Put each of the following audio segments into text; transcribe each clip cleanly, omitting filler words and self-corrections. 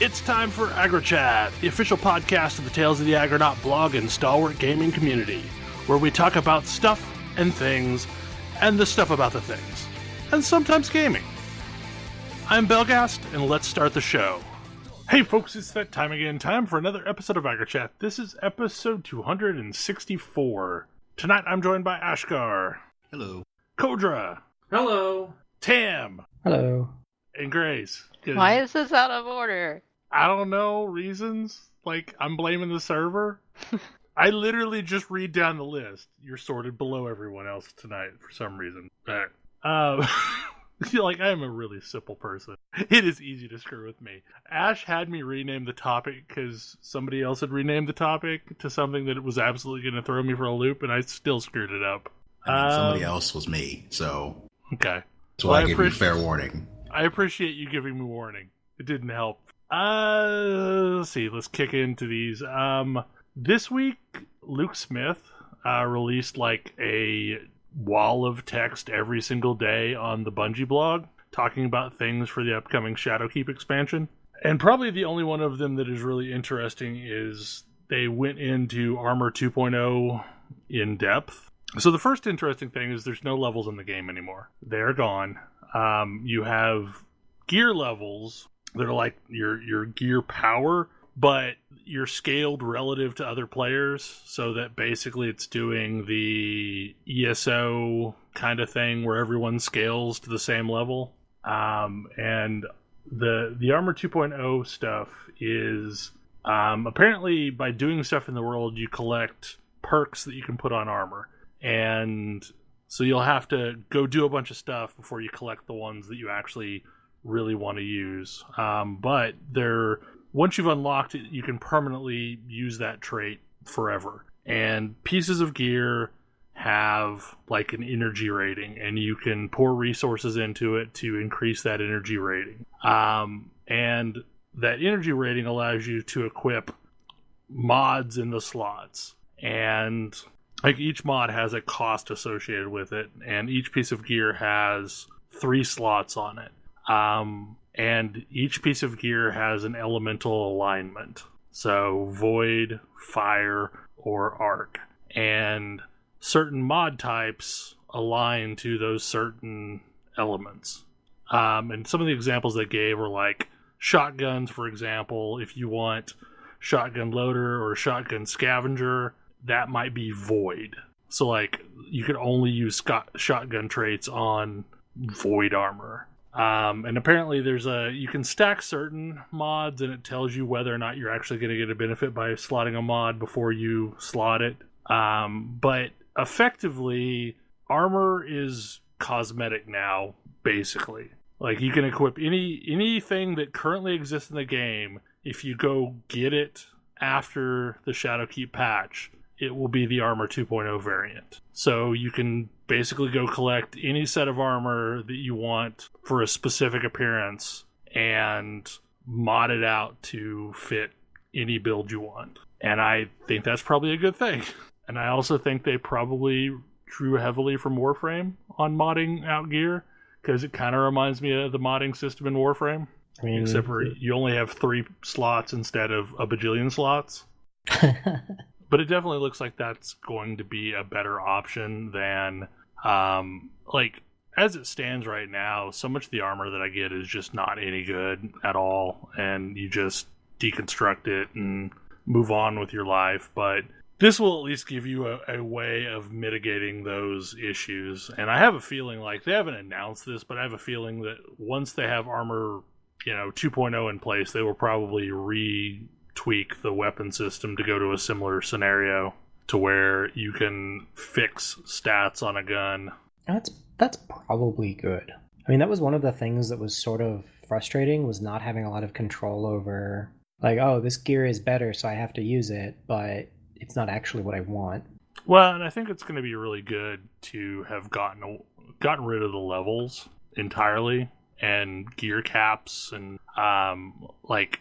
It's time for AggroChat, the official podcast of the Tales of the Aggronaut blog and stalwart gaming community, where we talk about stuff and things, and the stuff about the things, and sometimes gaming. I'm Belgast, and let's start the show. Hey folks, it's that time again, time for another episode of AggroChat. This is episode 264. Tonight I'm joined by Ashgar. Hello. Kodra. Hello. Tam. Hello. And Grace. Why is this out of order? I don't know, reasons. Like, I'm blaming the server. I literally just read down the list. You're sorted below everyone else tonight for some reason. Like, I am a really simple person. It is easy to screw with me. Ash had me rename the topic because somebody else had renamed the topic to something that was absolutely going to throw me for a loop, and I still screwed it up. I mean, somebody else was me, so... Okay. That's why I gave you fair warning. I appreciate you giving me warning. It didn't help. Let's see. Let's kick into these. This week, Luke Smith released like a wall of text every single day on the Bungie blog, talking about things for the upcoming Shadowkeep expansion. And probably the only one of them that is really interesting is they went into Armor 2.0 in depth. So the first interesting thing is there's no levels in the game anymore. They're gone. You have gear levels that are like your gear power, but you're scaled relative to other players, so that basically it's doing the ESO kind of thing where everyone scales to the same level. And the Armor 2.0 stuff is apparently by doing stuff in the world, you collect perks that you can put on armor. And so you'll have to go do a bunch of stuff before you collect the ones that you actually really want to use. But once you've unlocked it, you can permanently use that trait forever. And pieces of gear have like an energy rating, and you can pour resources into it to increase that energy rating. And that energy rating allows you to equip mods in the slots. And like each mod has a cost associated with it, and each piece of gear has 3 slots on it. And each piece of gear has an elemental alignment. So void, fire, or arc. And certain mod types align to those certain elements. And some of the examples they gave were like shotguns, for example. If you want shotgun loader or shotgun scavenger, that might be void. So like you could only use shotgun traits on void armor. And apparently you can stack certain mods, and it tells you whether or not you're actually going to get a benefit by slotting a mod before you slot it. But effectively, armor is cosmetic now, basically. Like you can equip anything that currently exists in the game. If you go get it after the Shadowkeep patch, it will be the Armor 2.0 variant. So you can basically go collect any set of armor that you want for a specific appearance and mod it out to fit any build you want. And I think that's probably a good thing. And I also think they probably drew heavily from Warframe on modding out gear, because it kind of reminds me of the modding system in Warframe. I mean, except for you only have 3 slots instead of a bajillion slots. But it definitely looks like that's going to be a better option than, like, as it stands right now, so much of the armor that I get is just not any good at all, and you just deconstruct it and move on with your life. But this will at least give you a way of mitigating those issues. And I have a feeling, like, they haven't announced this, but I have a feeling that once they have Armor, 2.0 in place, they will probably tweak the weapon system to go to a similar scenario to where you can fix stats on a gun. That's probably good. I mean, that was one of the things that was sort of frustrating, was not having a lot of control over, like, oh, this gear is better, so I have to use it, but it's not actually what I want. Well, and I think it's going to be really good to have gotten rid of the levels entirely, and gear caps, and like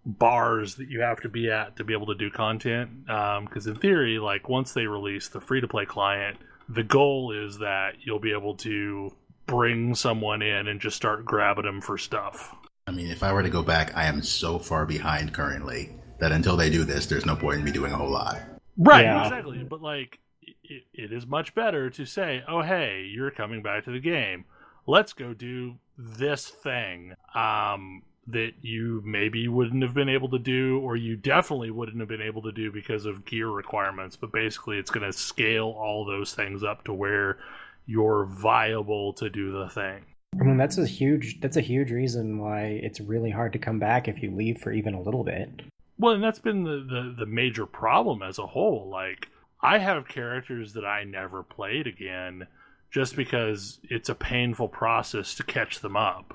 bars that you have to be at to be able to do content. Because in theory, like, once they release the free-to-play client, the goal is that you'll be able to bring someone in and just start grabbing them for stuff. I I mean, if I were to go back, I am so far behind currently that until they do this, there's no point in me doing a whole lot. Right, Yeah. exactly. But like, it is much better to say, "Oh, hey, you're coming back to the game. Let's go do this thing that you maybe wouldn't have been able to do, or you definitely wouldn't have been able to do because of gear requirements." But basically, it's going to scale all those things up to where you're viable to do the thing. I mean, that's a huge reason why it's really hard to come back if you leave for even a little bit. Well, and that's been the major problem as a whole. Like, I have characters that I never played again just because it's a painful process to catch them up.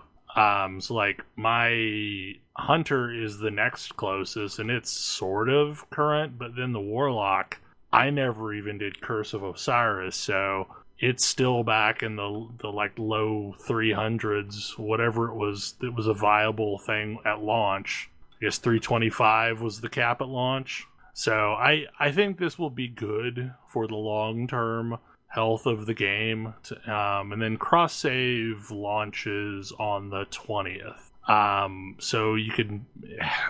So, like, my Hunter is the next closest, and it's sort of current, but then the Warlock, I never even did Curse of Osiris, so it's still back in the like low 300s, whatever it was a viable thing at launch. I guess 325 was the cap at launch. So I think this will be good for the long-term health of the game. And then cross-save launches on the 20th. So you can...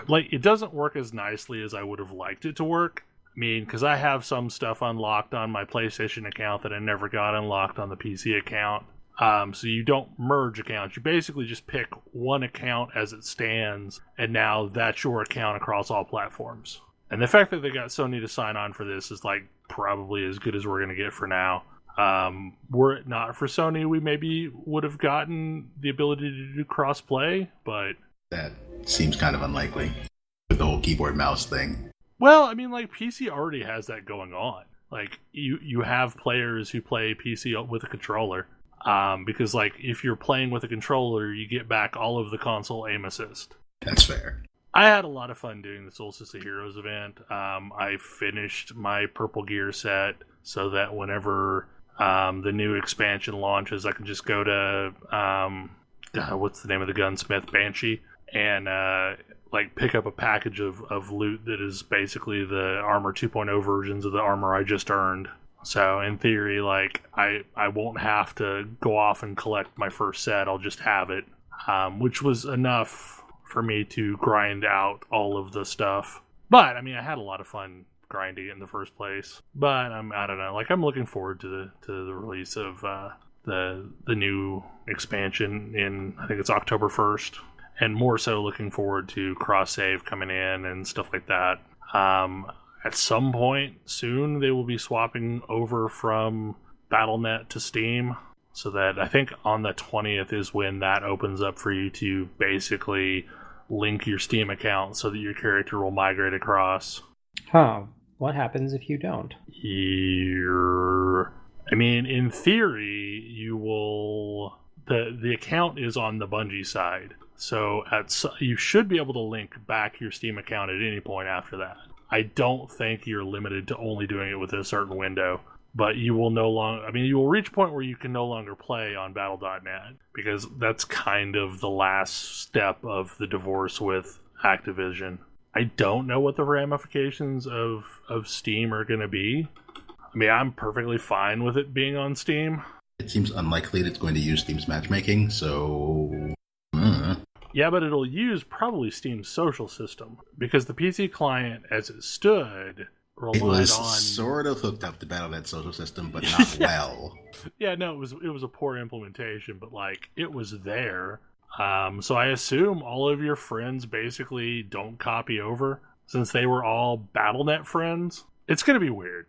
like, it doesn't work as nicely as I would have liked it to work. I mean, because I have some stuff unlocked on my PlayStation account that I never got unlocked on the PC account. So you don't merge accounts. You basically just pick one account as it stands, and now that's your account across all platforms. And the fact that they got Sony to sign on for this is like probably as good as we're going to get for now. Were it not for Sony, we maybe would have gotten the ability to do cross-play, but... that seems kind of unlikely with the whole keyboard mouse thing. Well, I mean, like, PC already has that going on. Like, you have players who play PC with a controller. Because, like, if you're playing with a controller, you get back all of the console aim assist. That's fair. I had a lot of fun doing the Solstice of Heroes event. I finished my purple gear set so that whenever the new expansion launches, I can just go to, what's the name of the gunsmith? Banshee. And, like, pick up a package of loot that is basically the Armor 2.0 versions of the armor I just earned. So, in theory, like, I won't have to go off and collect my first set. I'll just have it, which was enough for me to grind out all of the stuff. But, I mean, I had a lot of fun grinding it in the first place. But, I don't know. Like, I'm looking forward to the release of the new expansion in, I think it's October 1st. And more so looking forward to cross-save coming in and stuff like that. At some point soon, they will be swapping over from Battle.net to Steam. So that I think on the 20th is when that opens up for you to basically link your Steam account so that your character will migrate across. Huh. What happens if you don't? I mean, in theory, you will... The account is on the Bungie side. So you should be able to link back your Steam account at any point after that. I don't think you're limited to only doing it within a certain window, but you will you will reach a point where you can no longer play on Battle.net, because that's kind of the last step of the divorce with Activision. I don't know what the ramifications of Steam are going to be. I mean, I'm perfectly fine with it being on Steam. It seems unlikely that it's going to use Steam's matchmaking, so... Yeah, but it'll use probably Steam's social system, because the PC client, as it stood, relied it was on... sort of hooked up to Battle.net social system, but not well. Yeah, no, it was a poor implementation, but, like, it was there. So I assume all of your friends basically don't copy over, since they were all Battle.net friends. It's going to be weird.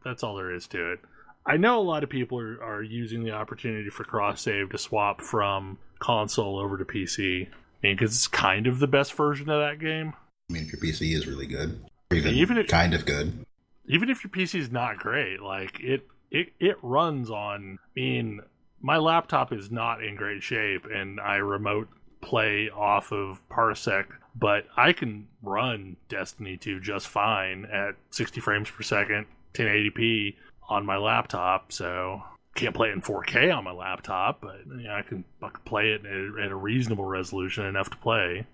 That's all there is to it. I know a lot of people are using the opportunity for cross-save to swap from console over to PC. I mean, because it's kind of the best version of that game. I mean, if your PC is really good, or even if, kind of good. Even if your PC is not great, like, it runs on... I mean, my laptop is not in great shape, and I remote play off of Parsec, but I can run Destiny 2 just fine at 60 frames per second, 1080p on my laptop, so... Can't play it in 4K on my laptop, but I can play it at a reasonable resolution enough to play.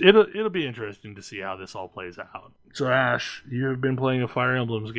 It'll be interesting to see how this all plays out. So Ash, you have been playing a Fire Emblem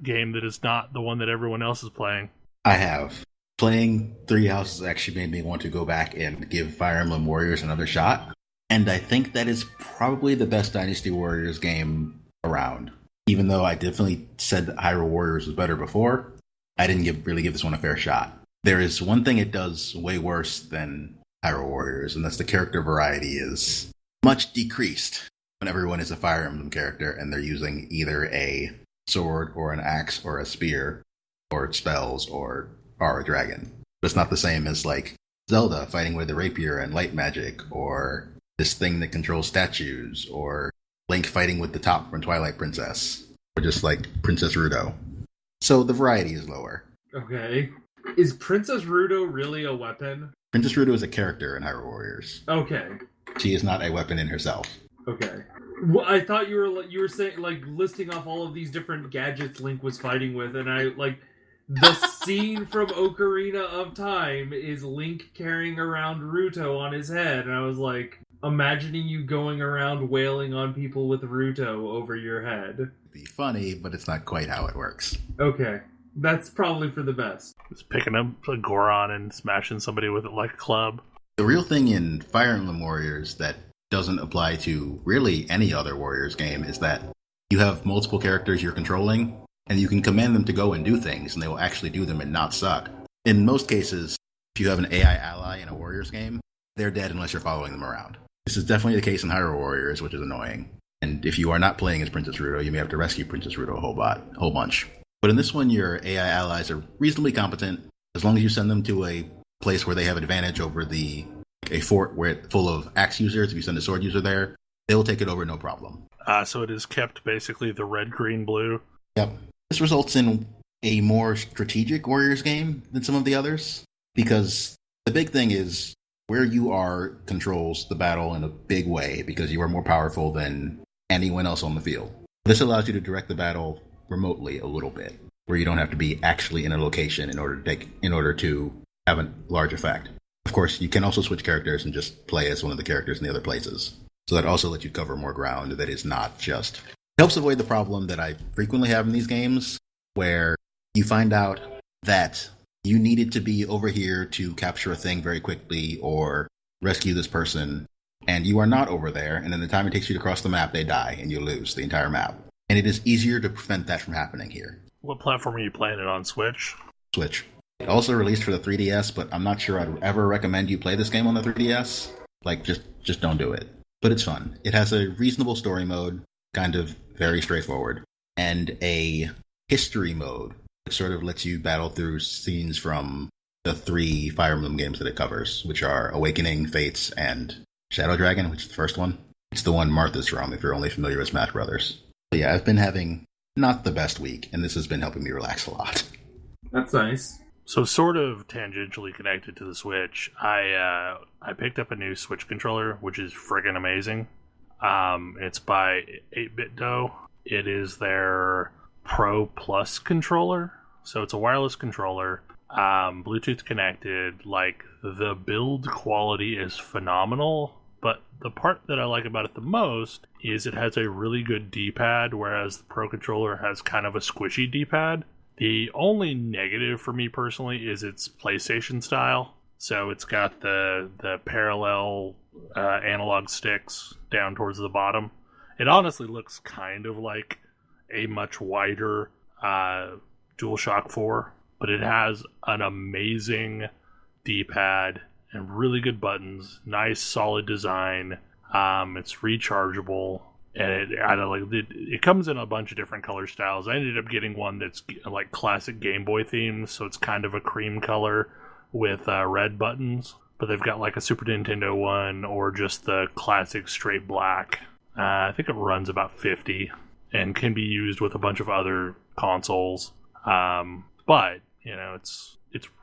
game that is not the one that everyone else is playing. I have. Playing Three Houses actually made me want to go back and give Fire Emblem Warriors another shot. And I think that is probably the best Dynasty Warriors game around. Even though I definitely said that Hyrule Warriors was better before, I didn't really give this one a fair shot. There is one thing it does way worse than Hyrule Warriors, and that's the character variety is much decreased when everyone is a Fire Emblem character and they're using either a sword or an axe or a spear or spells or a dragon. But it's not the same as like Zelda fighting with a rapier and light magic, or this thing that controls statues, or Link fighting with the top from Twilight Princess, or just like Princess Rudo. So the variety is lower. Okay. Is Princess Rudo really a weapon? Princess Rudo is a character in Hyrule Warriors. Okay. She is not a weapon in herself. Okay. Well, I thought you were saying like listing off all of these different gadgets Link was fighting with, and I like the scene from Ocarina of Time is Link carrying around Ruto on his head, and I was like imagining you going around wailing on people with Ruto over your head. It'd be funny, but it's not quite how it works. Okay. That's probably for the best. Just picking up a Goron and smashing somebody with it like a club. The real thing in Fire Emblem Warriors that doesn't apply to really any other Warriors game is that you have multiple characters you're controlling, and you can command them to go and do things, and they will actually do them and not suck. In most cases, if you have an AI ally in a Warriors game, they're dead unless you're following them around. This is definitely the case in Hyrule Warriors, which is annoying. And if you are not playing as Princess Rudo, you may have to rescue Princess Rudo a whole bunch. But in this one, your AI allies are reasonably competent, as long as you send them to a place where they have advantage over a fort where it's full of axe users. If you send a sword user there, they'll take it over no problem. So it is kept basically the red, green, blue. Yep. This results in a more strategic Warriors game than some of the others, because the big thing is where you are controls the battle in a big way, because you are more powerful than anyone else on the field. This allows you to direct the battle remotely a little bit, where you don't have to be actually in a location in order to have a large effect. Of course, you can also switch characters and just play as one of the characters in the other places. So that also lets you cover more ground that is not just... It helps avoid the problem that I frequently have in these games, where you find out that you needed to be over here to capture a thing very quickly or rescue this person, and you are not over there, and in the time it takes you to cross the map, they die, and you lose the entire map. And it is easier to prevent that from happening here. What platform are you playing it on? Switch? Switch. It also released for the 3DS, but I'm not sure I'd ever recommend you play this game on the 3DS. Like, just don't do it. But it's fun. It has a reasonable story mode, kind of very straightforward, and a history mode, which sort of lets you battle through scenes from the 3 Fire Emblem games that it covers, which are Awakening, Fates, and Shadow Dragon, which is the first one. It's the one Martha's from, if you're only familiar with Smash Brothers. But yeah, I've been having not the best week, and this has been helping me relax a lot. That's nice. So sort of tangentially connected to the Switch, I picked up a new Switch controller, which is friggin' amazing. It's by 8-Bit Dough. It is their Pro Plus controller. So it's a wireless controller, Bluetooth connected. Like, the build quality is phenomenal, but the part that I like about it the most is it has a really good D-pad, whereas the Pro controller has kind of a squishy D-pad. The only negative for me personally is its PlayStation style. So it's got the parallel analog sticks down towards the bottom. It honestly looks kind of like a much wider DualShock 4, but it has an amazing D-pad and really good buttons, nice solid design. It's rechargeable, and it comes in a bunch of different color styles. I ended up getting one that's like classic Game Boy themes, so it's kind of a cream color with red buttons, but they've got like a Super Nintendo one or just the classic straight black. I think it runs about 50 and can be used with a bunch of other consoles. But you know, it's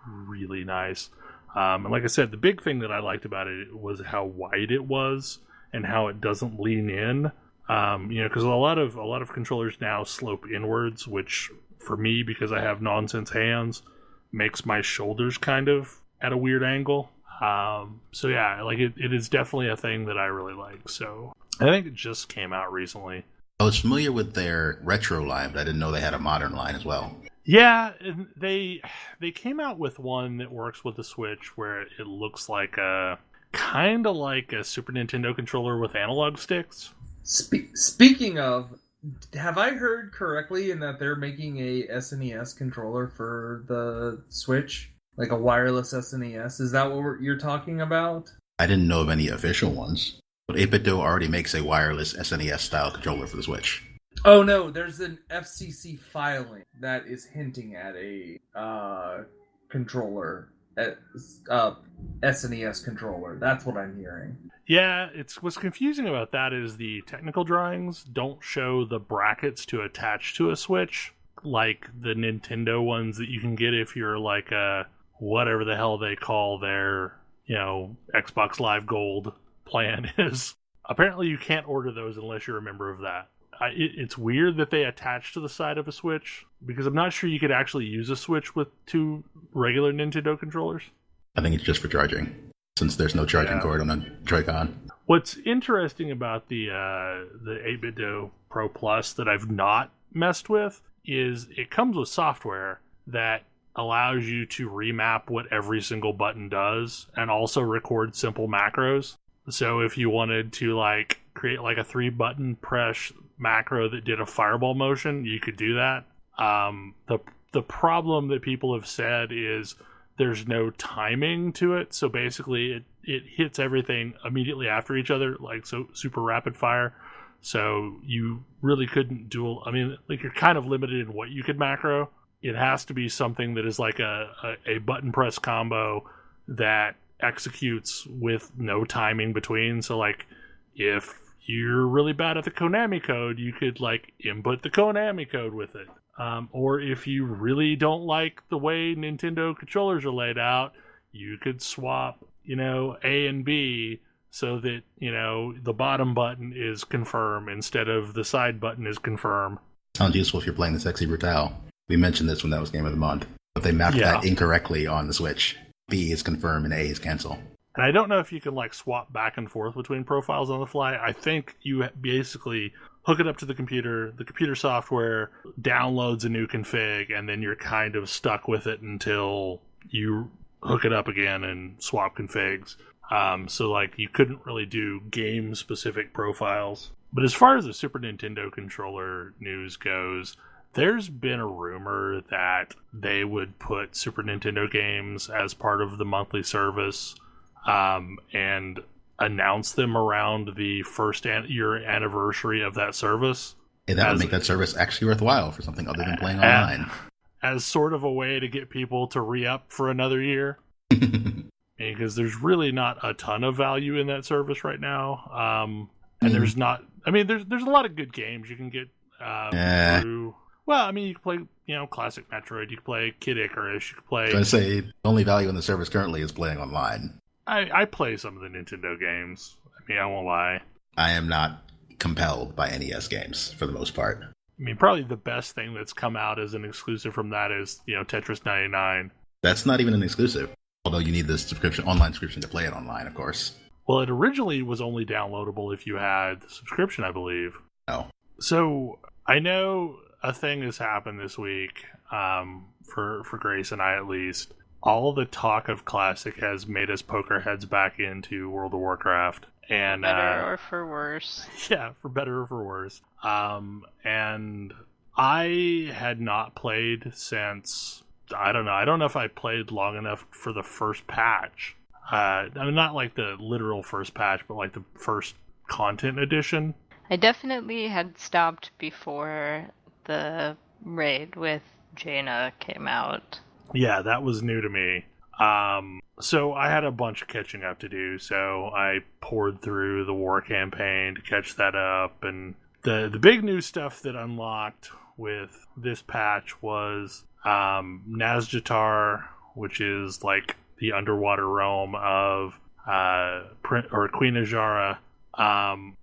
really nice. And like I said, the big thing that I liked about it was how wide it was and how it doesn't lean in. Because a lot of controllers now slope inwards, which for me, because I have nonsense hands, makes my shoulders kind of at a weird angle. So yeah, like it is definitely a thing that I really like. So I think it just came out recently. I was familiar with their retro line, but I didn't know they had a modern line as well. Yeah, they came out with one that works with the Switch where it looks like a kind of like a Super Nintendo controller with analog sticks. Speaking of, have I heard correctly in that they're making a SNES controller for the Switch? Like a wireless SNES? Is that what you're talking about? I didn't know of any official ones, but 8BitDo already makes a wireless SNES-style controller for the Switch. Oh no, there's an FCC filing that is hinting at a controller, SNES controller. That's what I'm hearing. Yeah, what's confusing about that is the technical drawings don't show the brackets to attach to a Switch, like the Nintendo ones that you can get if you're like a whatever the hell they call their, Xbox Live Gold plan is. Apparently you can't order those unless you're a member of that. It's weird that they attach to the side of a Switch, because I'm not sure you could actually use a Switch with two regular Nintendo controllers. I think it's just for charging, since there's no charging cord on a Joy-Con. What's interesting about the 8BitDo Pro Plus that I've not messed with is it comes with software that allows you to remap what every single button does and also record simple macros. So if you wanted to create like a 3-button press macro that did a fireball motion, you could do that. The problem that people have said is there's no timing to it. So basically it hits everything immediately after each other, so super rapid fire. So you really couldn't you're kind of limited in what you could macro. It has to be something that is like a button press combo that executes with no timing between. So if you're really bad at the Konami code, you could input the Konami code with it. Or if you really don't like the way Nintendo controllers are laid out, you could swap, A and B so that, the bottom button is confirm instead of the side button is confirm. Sounds useful if you're playing the Sexy Brutale. We mentioned this when that was Game of the Month, but they mapped that incorrectly on the Switch. B is confirm and A is cancel. And I don't know if you can swap back and forth between profiles on the fly. I think you basically hook it up to the computer software downloads a new config, and then you're kind of stuck with it until you hook it up again and swap configs. So you couldn't really do game specific profiles. But as far as the Super Nintendo controller news goes, there's been a rumor that they would put Super Nintendo games as part of the monthly service, and announce them around the first year anniversary of that service. Hey, that would make that service actually worthwhile for something other than playing online. As sort of a way to get people to re-up for another year. Because there's really not a ton of value in that service right now. And there's not... there's a lot of good games you can get through... Well, you can play, classic Metroid. You can play Kid Icarus. You can play... I was going to say, the only value in the service currently is playing online. I play some of the Nintendo games. I won't lie. I am not compelled by NES games, for the most part. Probably the best thing that's come out as an exclusive from that is, Tetris 99. That's not even an exclusive. Although you need the online subscription to play it online, of course. Well, it originally was only downloadable if you had the subscription, I believe. Oh. So, I know a thing has happened this week, for Grace and I at least. All the talk of Classic has made us poke our heads back into World of Warcraft. And, better or for worse. Yeah, for better or for worse. And I had not played since, I don't know if I played long enough for the first patch. Not the literal first patch, but the first content edition. I definitely had stopped before the raid with Jaina came out. Yeah, that was new to me. So I had a bunch of catching up to do, so I poured through the war campaign to catch that up, and the big new stuff that unlocked with this patch was Nazjatar, which is the underwater realm of Queen Azara,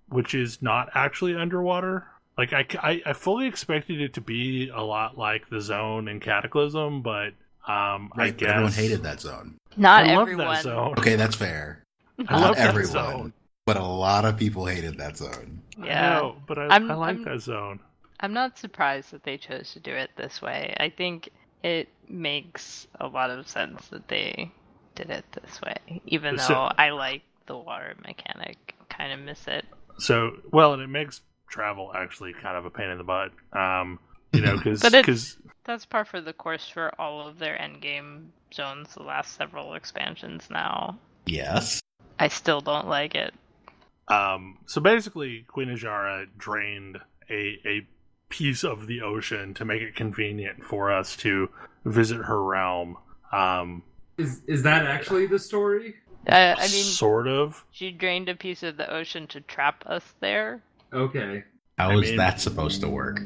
which is not actually underwater. I fully expected it to be a lot like the Zone in Cataclysm, but I guess everyone hated that zone. Not I everyone. love that zone. Okay, that's fair. I love Not everyone, that zone. but a lot of people hated that zone. Yeah, I know, but I like that zone. I'm not surprised that they chose to do it this way. I think it makes a lot of sense that they did it this way, even though I like the water mechanic. Kind of miss it. So, well, and it makes travel actually kind of a pain in the butt. Because that's par for the course for all of their endgame zones, the last several expansions now. Yes. I still don't like it. So basically, Queen Ajara drained a piece of the ocean to make it convenient for us to visit her realm. Is that actually the story? I mean, sort of. She drained a piece of the ocean to trap us there. Okay. How is that supposed to work?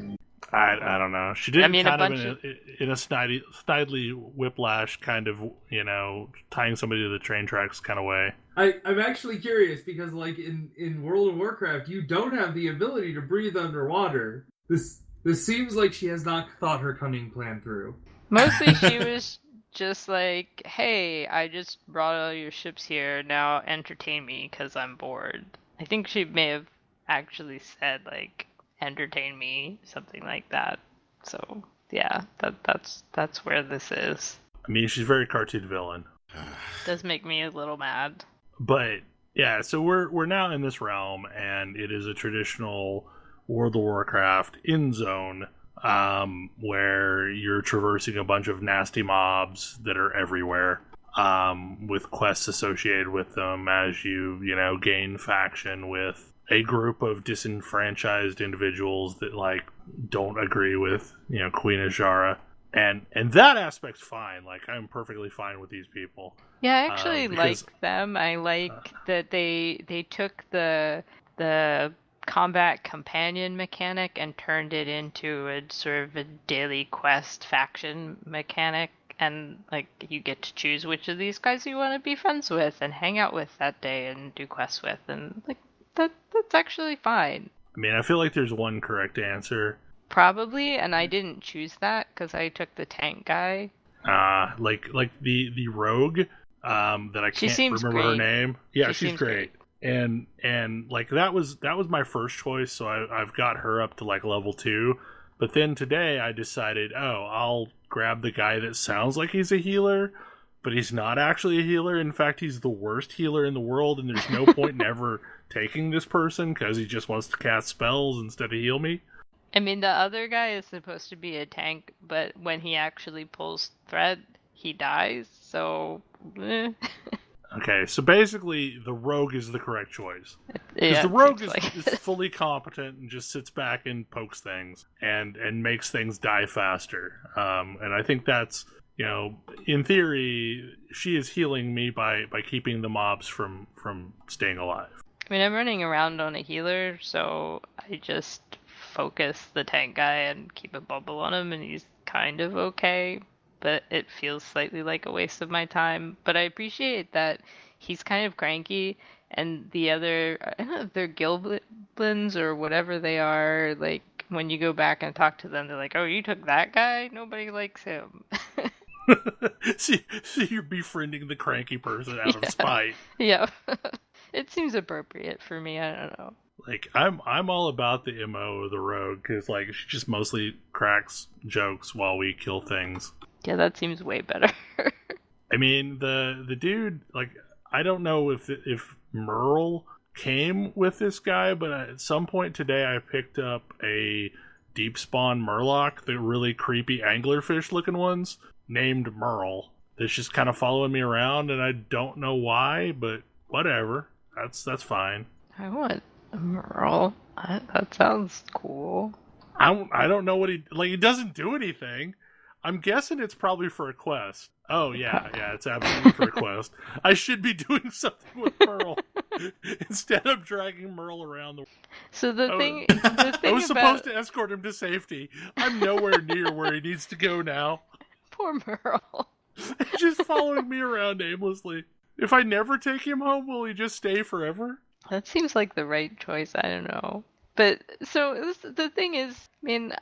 I don't know. She did it kind of in a snidely whiplash kind of, tying somebody to the train tracks kind of way. I'm actually curious because, like, in World of Warcraft, you don't have the ability to breathe underwater. This seems like she has not thought her cunning plan through. Mostly she was just like, hey, I just brought all your ships here, now entertain me because I'm bored. I think she may have actually said, like, entertain me, something like that. So, yeah, that's where this is. I mean, she's a very cartoon villain. Does make me a little mad. But, yeah, so we're now in this realm, and it is a traditional World of Warcraft in-zone, where you're traversing a bunch of nasty mobs that are everywhere, with quests associated with them as you gain faction with a group of disenfranchised individuals that, like, don't agree with, Queen Ajara. And that aspect's fine. Like, I'm perfectly fine with these people. Yeah, I actually like them. I like that they took the combat companion mechanic and turned it into a sort of a daily quest faction mechanic, and like you get to choose which of these guys you want to be friends with and hang out with that day and do quests with, and like that's actually fine. I mean, I feel like there's one correct answer. Probably, and I didn't choose that because I took the tank guy. Like the rogue, that I can't remember great. her name. Yeah, she's great. And like that was my first choice, so I've got her up to like level 2. But then today I decided, I'll grab the guy that sounds like he's a healer, but he's not actually a healer. In fact, he's the worst healer in the world, and there's no point in ever taking this person because he just wants to cast spells instead of heal me. I mean, the other guy is supposed to be a tank, but when he actually pulls thread, he dies, so... Okay, so basically, the rogue is the correct choice. Because Yeah, the rogue is fully competent and just sits back and pokes things and makes things die faster. And I think that's, in theory, she is healing me by keeping the mobs from staying alive. I mean, I'm running around on a healer, so I just focus the tank guy and keep a bubble on him, and he's kind of okay. But it feels slightly like a waste of my time. But I appreciate that he's kind of cranky, and the other, I don't know if they're Gilblins or whatever they are, like, when you go back and talk to them, they're like, oh, you took that guy? Nobody likes him. So you're befriending the cranky person out of spite. Yeah. It seems appropriate for me, I don't know. Like, I'm all about the MO of the rogue, because, like, she just mostly cracks jokes while we kill things. Yeah, that seems way better. I mean, the dude, like, I don't know if Merle came with this guy, but at some point today I picked up a deep spawn Murloc, the really creepy anglerfish looking ones, named Merle. That's just kind of following me around, and I don't know why, but whatever. That's fine. I want a Merle. That sounds cool. I don't know what he doesn't do anything. I'm guessing it's probably for a quest. Oh, yeah, it's absolutely for a quest. I should be doing something with Merle instead of dragging Merle around the... So the thing I was supposed to escort him to safety. I'm nowhere near where he needs to go now. Poor Merle. He's just following me around aimlessly. If I never take him home, will he just stay forever? That seems like the right choice. I don't know. But, so, the thing is, I mean,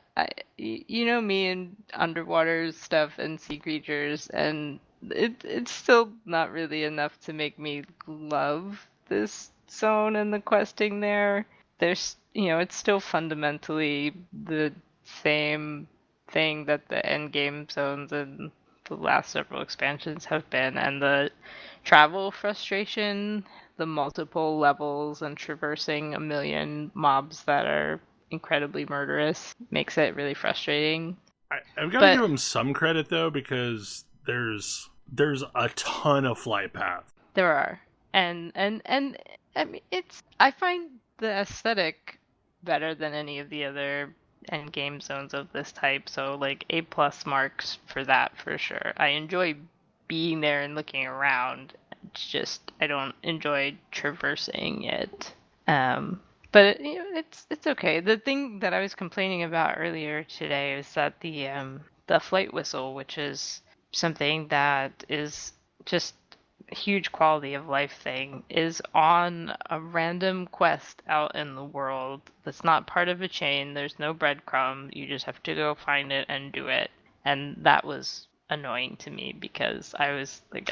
you know me and underwater stuff and sea creatures, and it's still not really enough to make me love this zone and the questing there. There's, it's still fundamentally the same thing that the endgame zones and the last several expansions have been, and the travel frustration, the multiple levels and traversing a million mobs that are incredibly murderous makes it really frustrating. I've got to give him some credit though, because there's a ton of flight paths. There are, and I mean, I find the aesthetic better than any of the other end game zones of this type. So like A+ marks for that for sure. I enjoy being there and looking around. It's just I don't enjoy traversing it. But you know, it's okay. The thing that I was complaining about earlier today is that the flight whistle, which is something that is just a huge quality of life thing, is on a random quest out in the world that's not part of a chain. There's no breadcrumb. You just have to go find it and do it. And that was annoying to me because I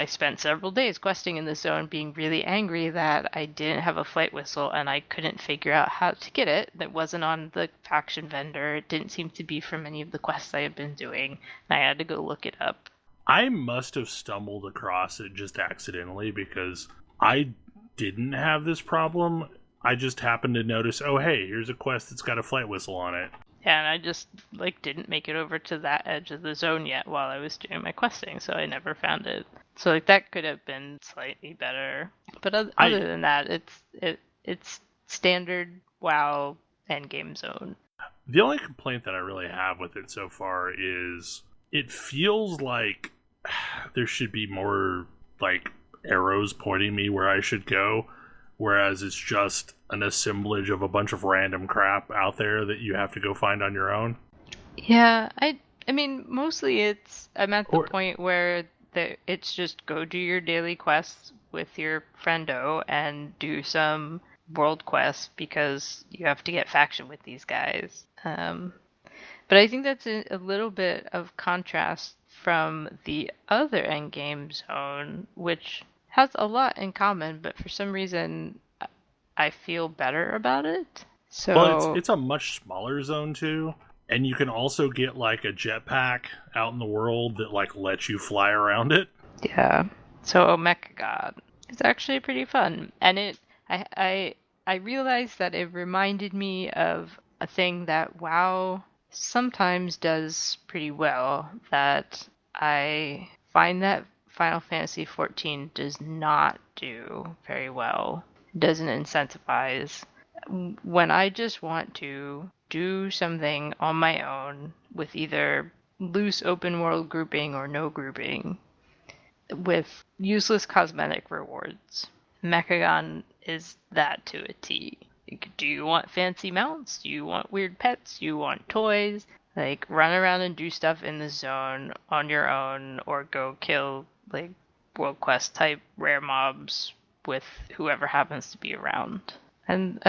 spent several days questing in this zone being really angry that I didn't have a flight whistle and I couldn't figure out how to get it. That wasn't on the faction vendor. It didn't seem to be from any of the quests I had been doing. And I had to go look it up. I must have stumbled across it just accidentally because I didn't have this problem. I just happened to notice, oh hey, here's a quest that's got a flight whistle on it. Yeah, and I just didn't make it over to that edge of the zone yet while I was doing my questing, so I never found it. So that could have been slightly better. But other than that, it's standard WoW endgame zone. The only complaint that I really have with it so far is it feels like there should be more arrows pointing me where I should go, whereas it's just an assemblage of a bunch of random crap out there that you have to go find on your own. Yeah, I mean, mostly I'm at the point where it's just go do your daily quests with your friendo and do some world quests because you have to get faction with these guys. But I think that's a little bit of contrast from the other endgame zone, which has a lot in common, but for some reason I feel better about it. So well, it's a much smaller zone too, and you can also get a jetpack out in the world that lets you fly around it. Yeah. So Mechagon is actually pretty fun, and I realized that it reminded me of a thing that WoW sometimes does pretty well that I find that Final Fantasy XIV does not do very well. It doesn't incentivize. When I just want to do something on my own with either loose open world grouping or no grouping with useless cosmetic rewards, Mechagon is that to a T. Do you want fancy mounts? Do you want weird pets? Do you want toys? Run around and do stuff in the zone on your own, or go kill world quest type rare mobs with whoever happens to be around. And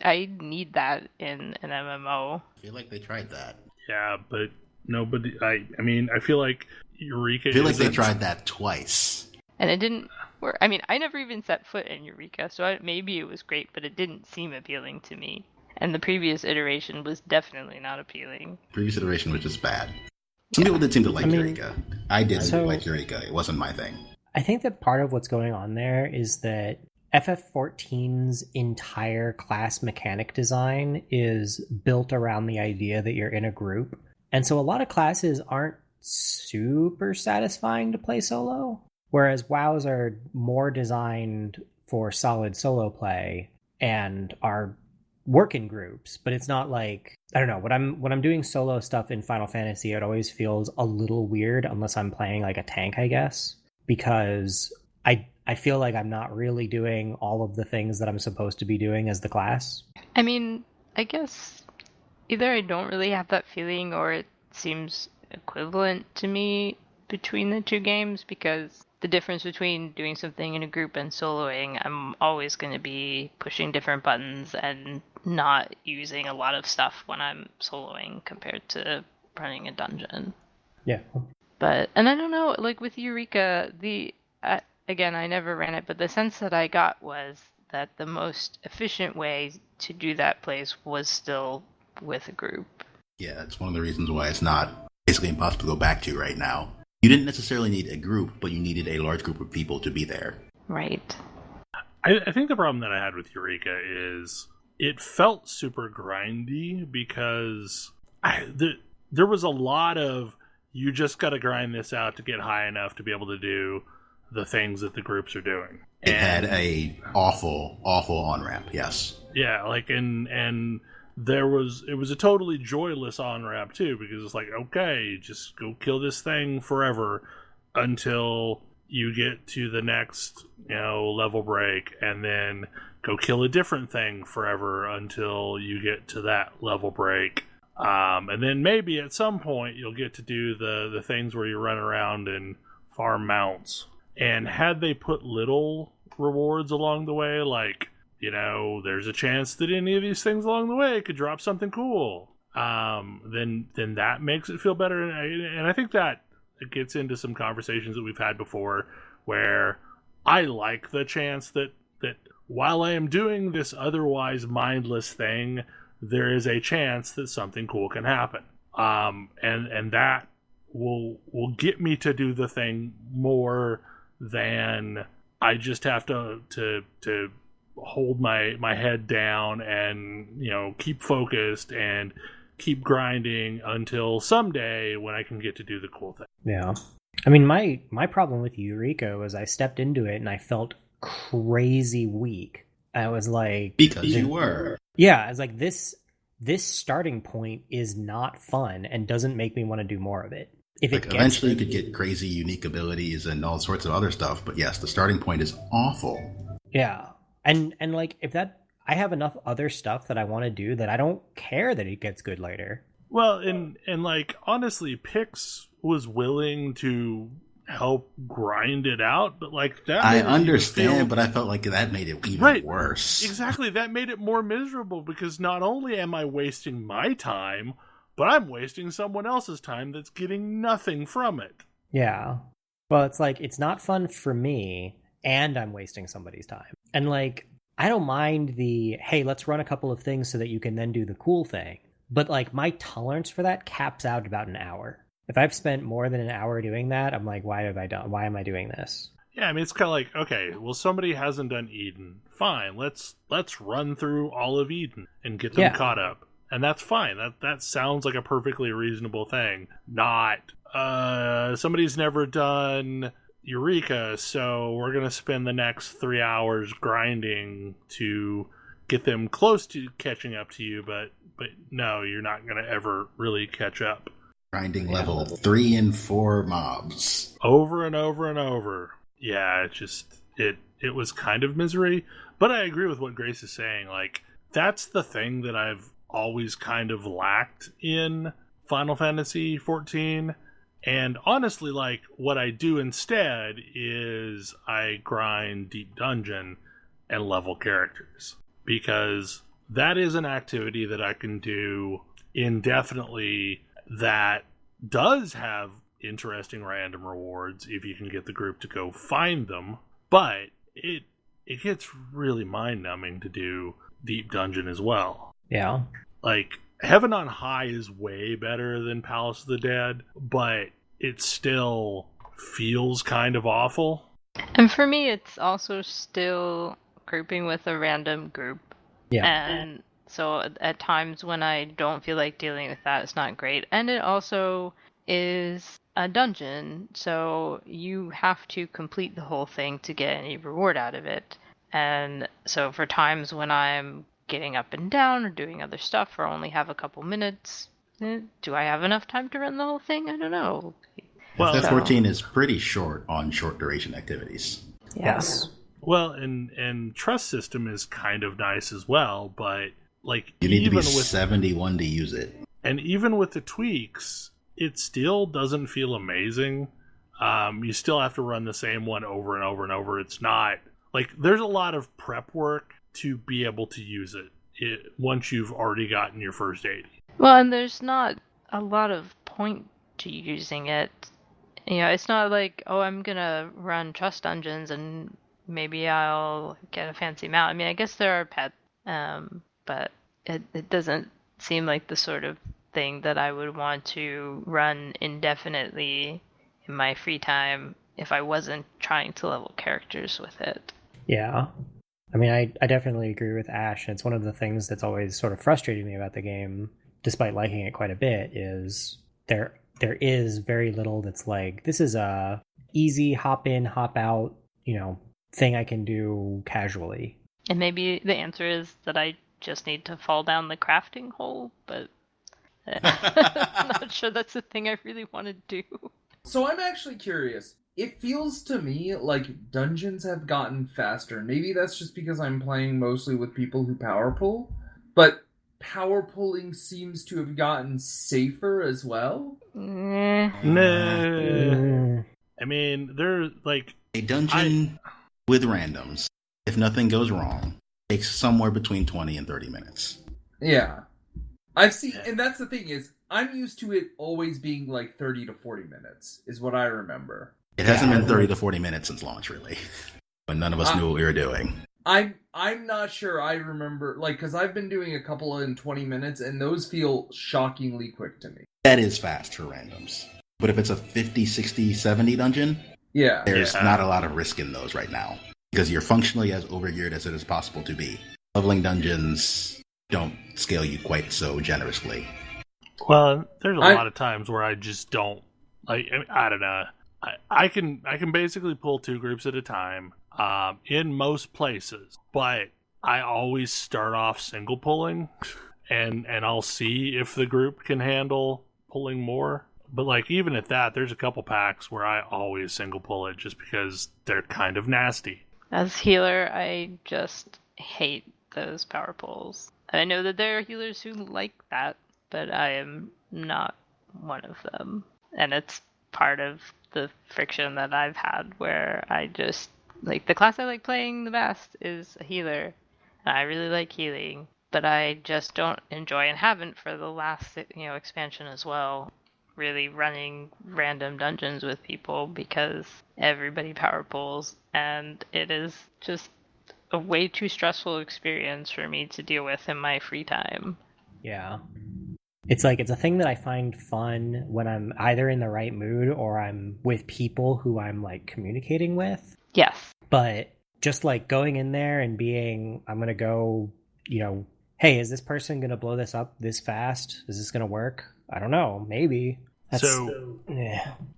I need that in an MMO. I feel like they tried that. Yeah, but nobody. I mean, I feel like Eureka. I feel like they tried that twice, and it didn't work. I mean, I never even set foot in Eureka, so maybe it was great, but it didn't seem appealing to me. And the previous iteration was definitely not appealing. Previous iteration was just bad. Some people did seem to like Eureka. I didn't like Eureka. It wasn't my thing. I think that part of what's going on there is that FF14's entire class mechanic design is built around the idea that you're in a group. And so a lot of classes aren't super satisfying to play solo, whereas WoWs are more designed for solid solo play and are work in groups. But it's not like, I don't know, when I'm doing solo stuff in Final Fantasy, it always feels a little weird unless I'm playing like a tank, I guess, because I feel like I'm not really doing all of the things that I'm supposed to be doing as the class. I mean, I guess either I don't really have that feeling or it seems equivalent to me between the two games, because the difference between doing something in a group and soloing, I'm always going to be pushing different buttons and not using a lot of stuff when I'm soloing compared to running a dungeon. Yeah. And I don't know, with Eureka, again, I never ran it, but the sense that I got was that the most efficient way to do that place was still with a group. Yeah, it's one of the reasons why it's not basically impossible to go back to right now. You didn't necessarily need a group, but you needed a large group of people to be there. Right. I think the problem that I had with Eureka is it felt super grindy because there was a lot of you just got to grind this out to get high enough to be able to do the things that the groups are doing. It had a awful on ramp. Yes. Yeah, like and it was a totally joyless on ramp too, because it's like, okay, just go kill this thing forever until you get to the next, level break, and then go kill a different thing forever until you get to that level break. And then maybe at some point you'll get to do the things where you run around and farm mounts. And had they put little rewards along the way, like, there's a chance that any of these things along the way could drop something cool, then that makes it feel better. And I think that it gets into some conversations that we've had before where I like the chance that while I am doing this otherwise mindless thing, there is a chance that something cool can happen. And that will get me to do the thing more than I just have to hold my head down and keep focused and keep grinding until someday when I can get to do the cool thing. Yeah. I mean, my problem with Eureka was I stepped into it and I felt crazy weak. I was like, because you were. Yeah, I was like, this starting point is not fun and doesn't make me want to do more of it. If it eventually you could get crazy unique abilities and all sorts of other stuff, but yes, the starting point is awful. Yeah. And like if that I have enough other stuff that I want to do that I don't care that it gets good later. Well, and like honestly, Pix was willing to help grind it out, but like that I understand, but I felt like that made it even worse. Exactly, that made it more miserable because not only am I wasting my time, but I'm wasting someone else's time that's getting nothing from it. Yeah. Well, it's like it's not fun for me and I'm wasting somebody's time. And like I don't mind the hey, let's run a couple of things so that you can then do the cool thing. But like my tolerance for that caps out about an hour. If I've spent more than an hour doing that, I'm like, why am I doing this? Yeah, I mean, it's kind of like, okay, well, somebody hasn't done Eden. Fine, let's run through all of Eden and get them caught up. And that's fine. That sounds like a perfectly reasonable thing. Not, somebody's never done Eureka, so we're going to spend the next 3 hours grinding to get them close to catching up to you, but no, you're not going to ever really catch up. Grinding level 3 and 4 mobs. Over and over and over. Yeah, it was kind of misery. But I agree with what Grace is saying. Like, that's the thing that I've always kind of lacked in Final Fantasy XIV. And honestly, like, what I do instead is I grind Deep Dungeon and level characters. Because that is an activity that I can do indefinitely that does have interesting random rewards if you can get the group to go find them, but it gets really mind-numbing to do Deep Dungeon as well. Yeah. Like, Heaven on High is way better than Palace of the Dead, but it still feels kind of awful. And for me, it's also still grouping with a random group. Yeah. And so at times when I don't feel like dealing with that, it's not great. And it also is a dungeon, so you have to complete the whole thing to get any reward out of it. And so for times when I'm getting up and down or doing other stuff or only have a couple minutes, do I have enough time to run the whole thing? I don't know. Well, FF14 is pretty short on short duration activities. Yes. Well, and Trust System is kind of nice as well, but like you need to be 71 to use it. And even with the tweaks, it still doesn't feel amazing. You still have to run the same one over and over and over. It's not like there's a lot of prep work to be able to use it once you've already gotten your first 80. Well, and there's not a lot of point to using it. It's not like, oh, I'm gonna run Trust Dungeons and maybe I'll get a fancy mount. I mean, I guess there are pets, but it doesn't seem like the sort of thing that I would want to run indefinitely in my free time if I wasn't trying to level characters with it. Yeah. I mean, I definitely agree with Ash. It's one of the things that's always sort of frustrating me about the game, despite liking it quite a bit, is there is very little that's like, this is a easy hop in, hop out, thing I can do casually. And maybe the answer is that I just need to fall down the crafting hole, but I'm not sure that's the thing I really want to do. So I'm actually curious. It feels to me like dungeons have gotten faster. Maybe that's just because I'm playing mostly with people who power pull, but power pulling seems to have gotten safer as well. Nah. I mean, they're like... A dungeon with randoms, if nothing goes wrong, takes somewhere between 20 and 30 minutes. Yeah. I've seen, and that's the thing is, I'm used to it always being like 30 to 40 minutes, is what I remember. It hasn't been 30 to 40 minutes since launch, really. But none of us knew what we were doing. I'm not sure I remember, like, because I've been doing a couple in 20 minutes, and those feel shockingly quick to me. That is fast for randoms. But if it's a 50, 60, 70 dungeon, there's not a lot of risk in those right now. Because you're functionally as overgeared as it is possible to be. Leveling dungeons don't scale you quite so generously. Well, there's a lot of times where I just don't, like, I don't know. I can basically pull 2 groups at a time in most places, but I always start off single pulling, and I'll see if the group can handle pulling more. But like even at that, there's a couple packs where I always single pull it just because they're kind of nasty. As healer, I just hate those power pulls. I know that there are healers who like that, but I am not one of them. And it's part of the friction that I've had where I just, like, the class I like playing the best is a healer. And I really like healing, but I just don't enjoy and haven't for the last, expansion as well, really running random dungeons with people because everybody power pulls and it is just a way too stressful experience for me to deal with in my free time. Yeah. It's like, it's a thing that I find fun when I'm either in the right mood or I'm with people who I'm like communicating with. Yes. But just like going in there and being, I'm going to go, hey, is this person going to blow this up this fast? Is this going to work? I don't know. Maybe.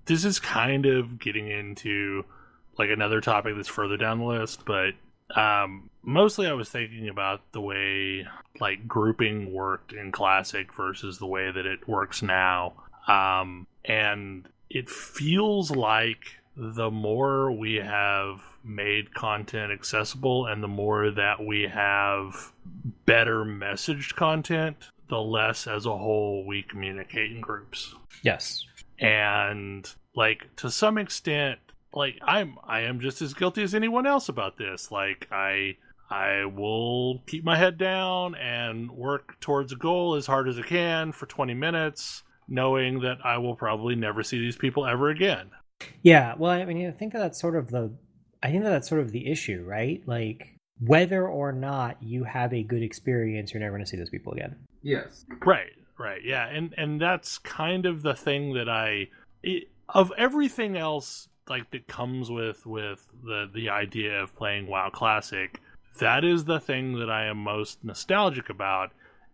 This is kind of getting into like another topic that's further down the list, but mostly I was thinking about the way like grouping worked in Classic versus the way that it works now. And it feels like the more we have made content accessible and the more that we have better messaged content, the less as a whole we communicate in groups. Yes. And like to some extent, like I am just as guilty as anyone else about this. Like I will keep my head down and work towards a goal as hard as I can for 20 minutes, knowing that I will probably never see these people ever again. Yeah, well, I mean, I think that's sort of the issue, right? Like whether or not you have a good experience, you're never going to see those people again. Yes. Right, yeah, and that's kind of the thing that of everything else like that comes with the idea of playing WoW Classic, that is the thing that I am most nostalgic about,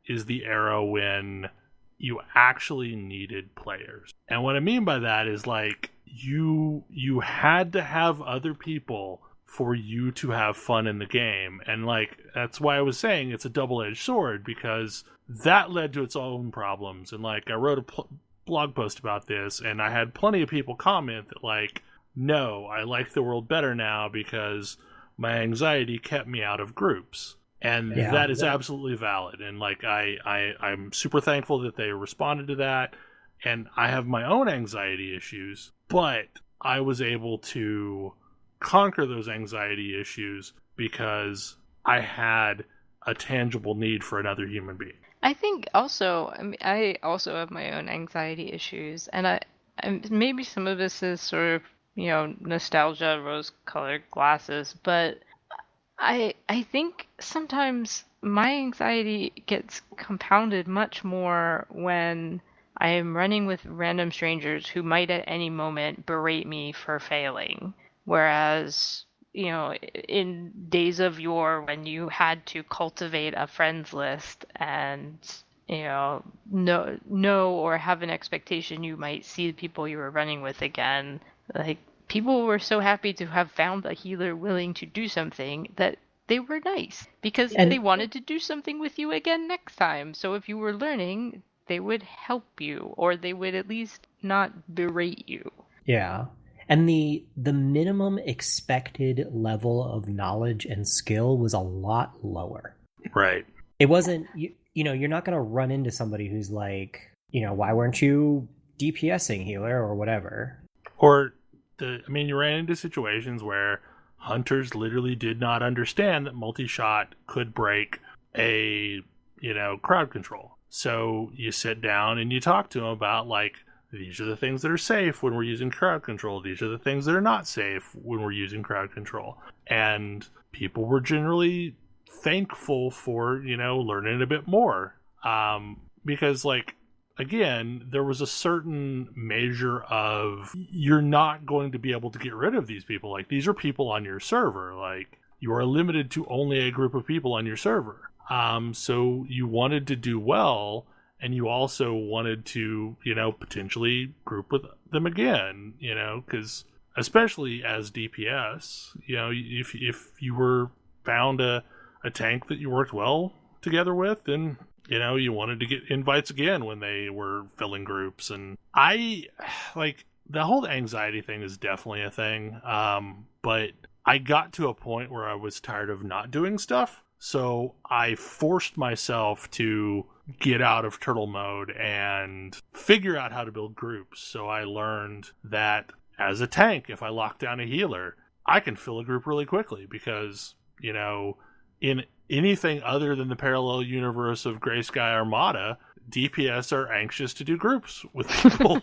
is the era when you actually needed players. And what I mean by that is like you had to have other people for you to have fun in the game. And like that's why I was saying it's a double-edged sword, because that led to its own problems. And like I wrote a blog post about this, and I had plenty of people comment that like, no, I like the world better now because my anxiety kept me out of groups. And that is absolutely valid. And like I'm super thankful that they responded to that. And I have my own anxiety issues, but I was able to conquer those anxiety issues because I had a tangible need for another human being. I think also, I also have my own anxiety issues, and maybe some of this is sort of, nostalgia, rose-colored glasses, but I think sometimes my anxiety gets compounded much more when I am running with random strangers who might at any moment berate me for failing. Whereas, in days of yore when you had to cultivate a friends list and know or have an expectation you might see the people you were running with again. Like, people were so happy to have found a healer willing to do something that they were nice because they wanted to do something with you again next time. So if you were learning, they would help you, or they would at least not berate you. Yeah. And the minimum expected level of knowledge and skill was a lot lower. Right. It wasn't, you're not going to run into somebody who's like, why weren't you DPSing healer or whatever? Or, you ran into situations where hunters literally did not understand that multi-shot could break a, crowd control. So you sit down and you talk to them about, like, these are the things that are safe when we're using crowd control. These are the things that are not safe when we're using crowd control. And people were generally thankful for, learning a bit more. Because, like, again, there was a certain measure of you're not going to be able to get rid of these people. Like, these are people on your server. Like, you are limited to only a group of people on your server. So you wanted to do well, and you also wanted to, potentially group with them again, because especially as DPS, if you were found a tank that you worked well together with, then, you wanted to get invites again when they were filling groups. And the whole anxiety thing is definitely a thing. But I got to a point where I was tired of not doing stuff. So I forced myself to get out of turtle mode and figure out how to build groups. So I learned that as a tank, if I lock down a healer, I can fill a group really quickly because, in anything other than the parallel universe of Gray Sky Armada, DPS are anxious to do groups with people.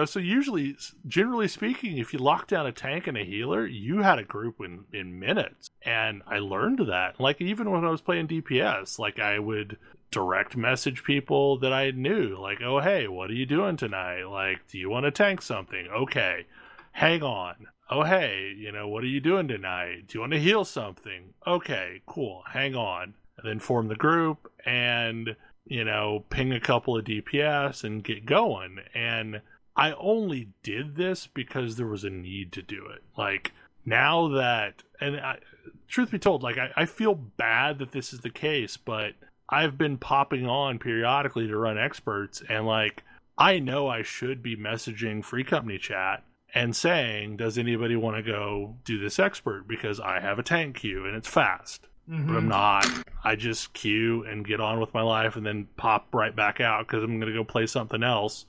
So usually, generally speaking, if you lock down a tank and a healer, you had a group in minutes. And I learned that. Like, even when I was playing DPS, like, I would direct message people that I knew. Like, oh, hey, what are you doing tonight? Like, do you want to tank something? Okay, hang on. Oh, hey, what are you doing tonight? Do you want to heal something? Okay, cool, hang on. And then form the group and, ping a couple of DPS and get going. And I only did this because there was a need to do it. Like, now that, truth be told, like, I feel bad that this is the case, but I've been popping on periodically to run experts, and, like, I know I should be messaging Free Company chat and saying, does anybody want to go do this expert? Because I have a tank queue and it's fast. Mm-hmm. But I'm not. I just queue and get on with my life and then pop right back out because I'm going to go play something else.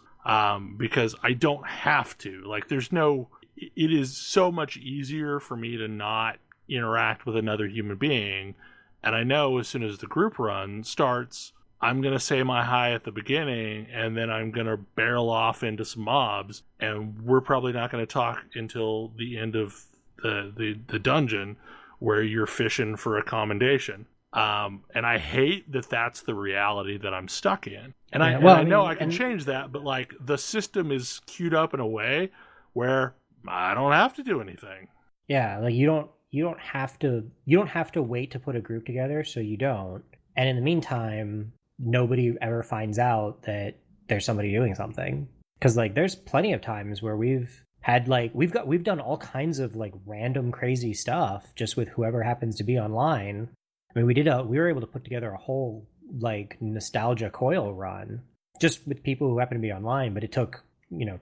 Because I don't have to. Like, it is so much easier for me to not interact with another human being. And I know as soon as the group run starts, I'm going to say my hi at the beginning, and then I'm going to barrel off into some mobs, and we're probably not going to talk until the end of the dungeon where you're fishing for a commendation. And I hate that that's the reality that I'm stuck in. And I know I can change that, but, like, the system is queued up in a way where I don't have to do anything. Yeah, like, you don't have to wait to put a group together, so you don't. And in the meantime, nobody ever finds out that there's somebody doing something. Because, like, there's plenty of times where we've had, like, we've done all kinds of, like, random crazy stuff just with whoever happens to be online. I mean, we were able to put together a whole, like, nostalgia coil run just with people who happen to be online, but it took,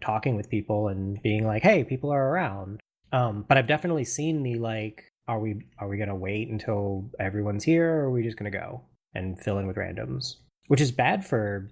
talking with people and being like, hey, people are around. But I've definitely seen the, like, are we going to wait until everyone's here, or are we just going to go and fill in with randoms? Which is bad for,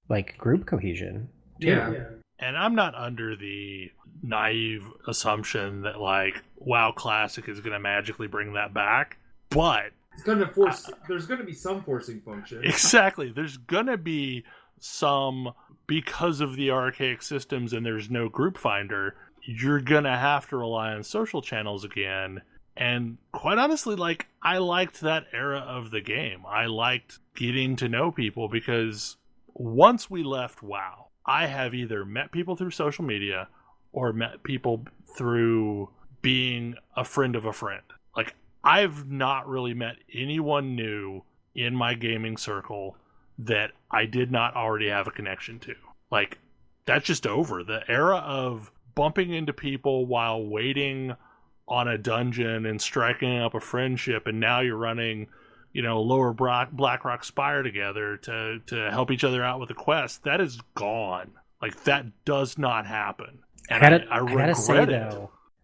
like, group cohesion, too. Yeah. And I'm not under the naive assumption that, like, WoW Classic is going to magically bring that back. But it's going to force. There's going to be some forcing function. Exactly. There's going to be some, because of the archaic systems and there's no group finder, you're going to have to rely on social channels again. And quite honestly, like, I liked that era of the game. I liked getting to know people because once we left WoW, I have either met people through social media or met people through being a friend of a friend. Like, I've not really met anyone new in my gaming circle that I did not already have a connection to. Like, that's just over. The era of bumping into people while waiting on a dungeon and striking up a friendship, and now you're running, lower Blackrock Spire together to help each other out with a quest, that is gone. Like, that does not happen. And I regret it.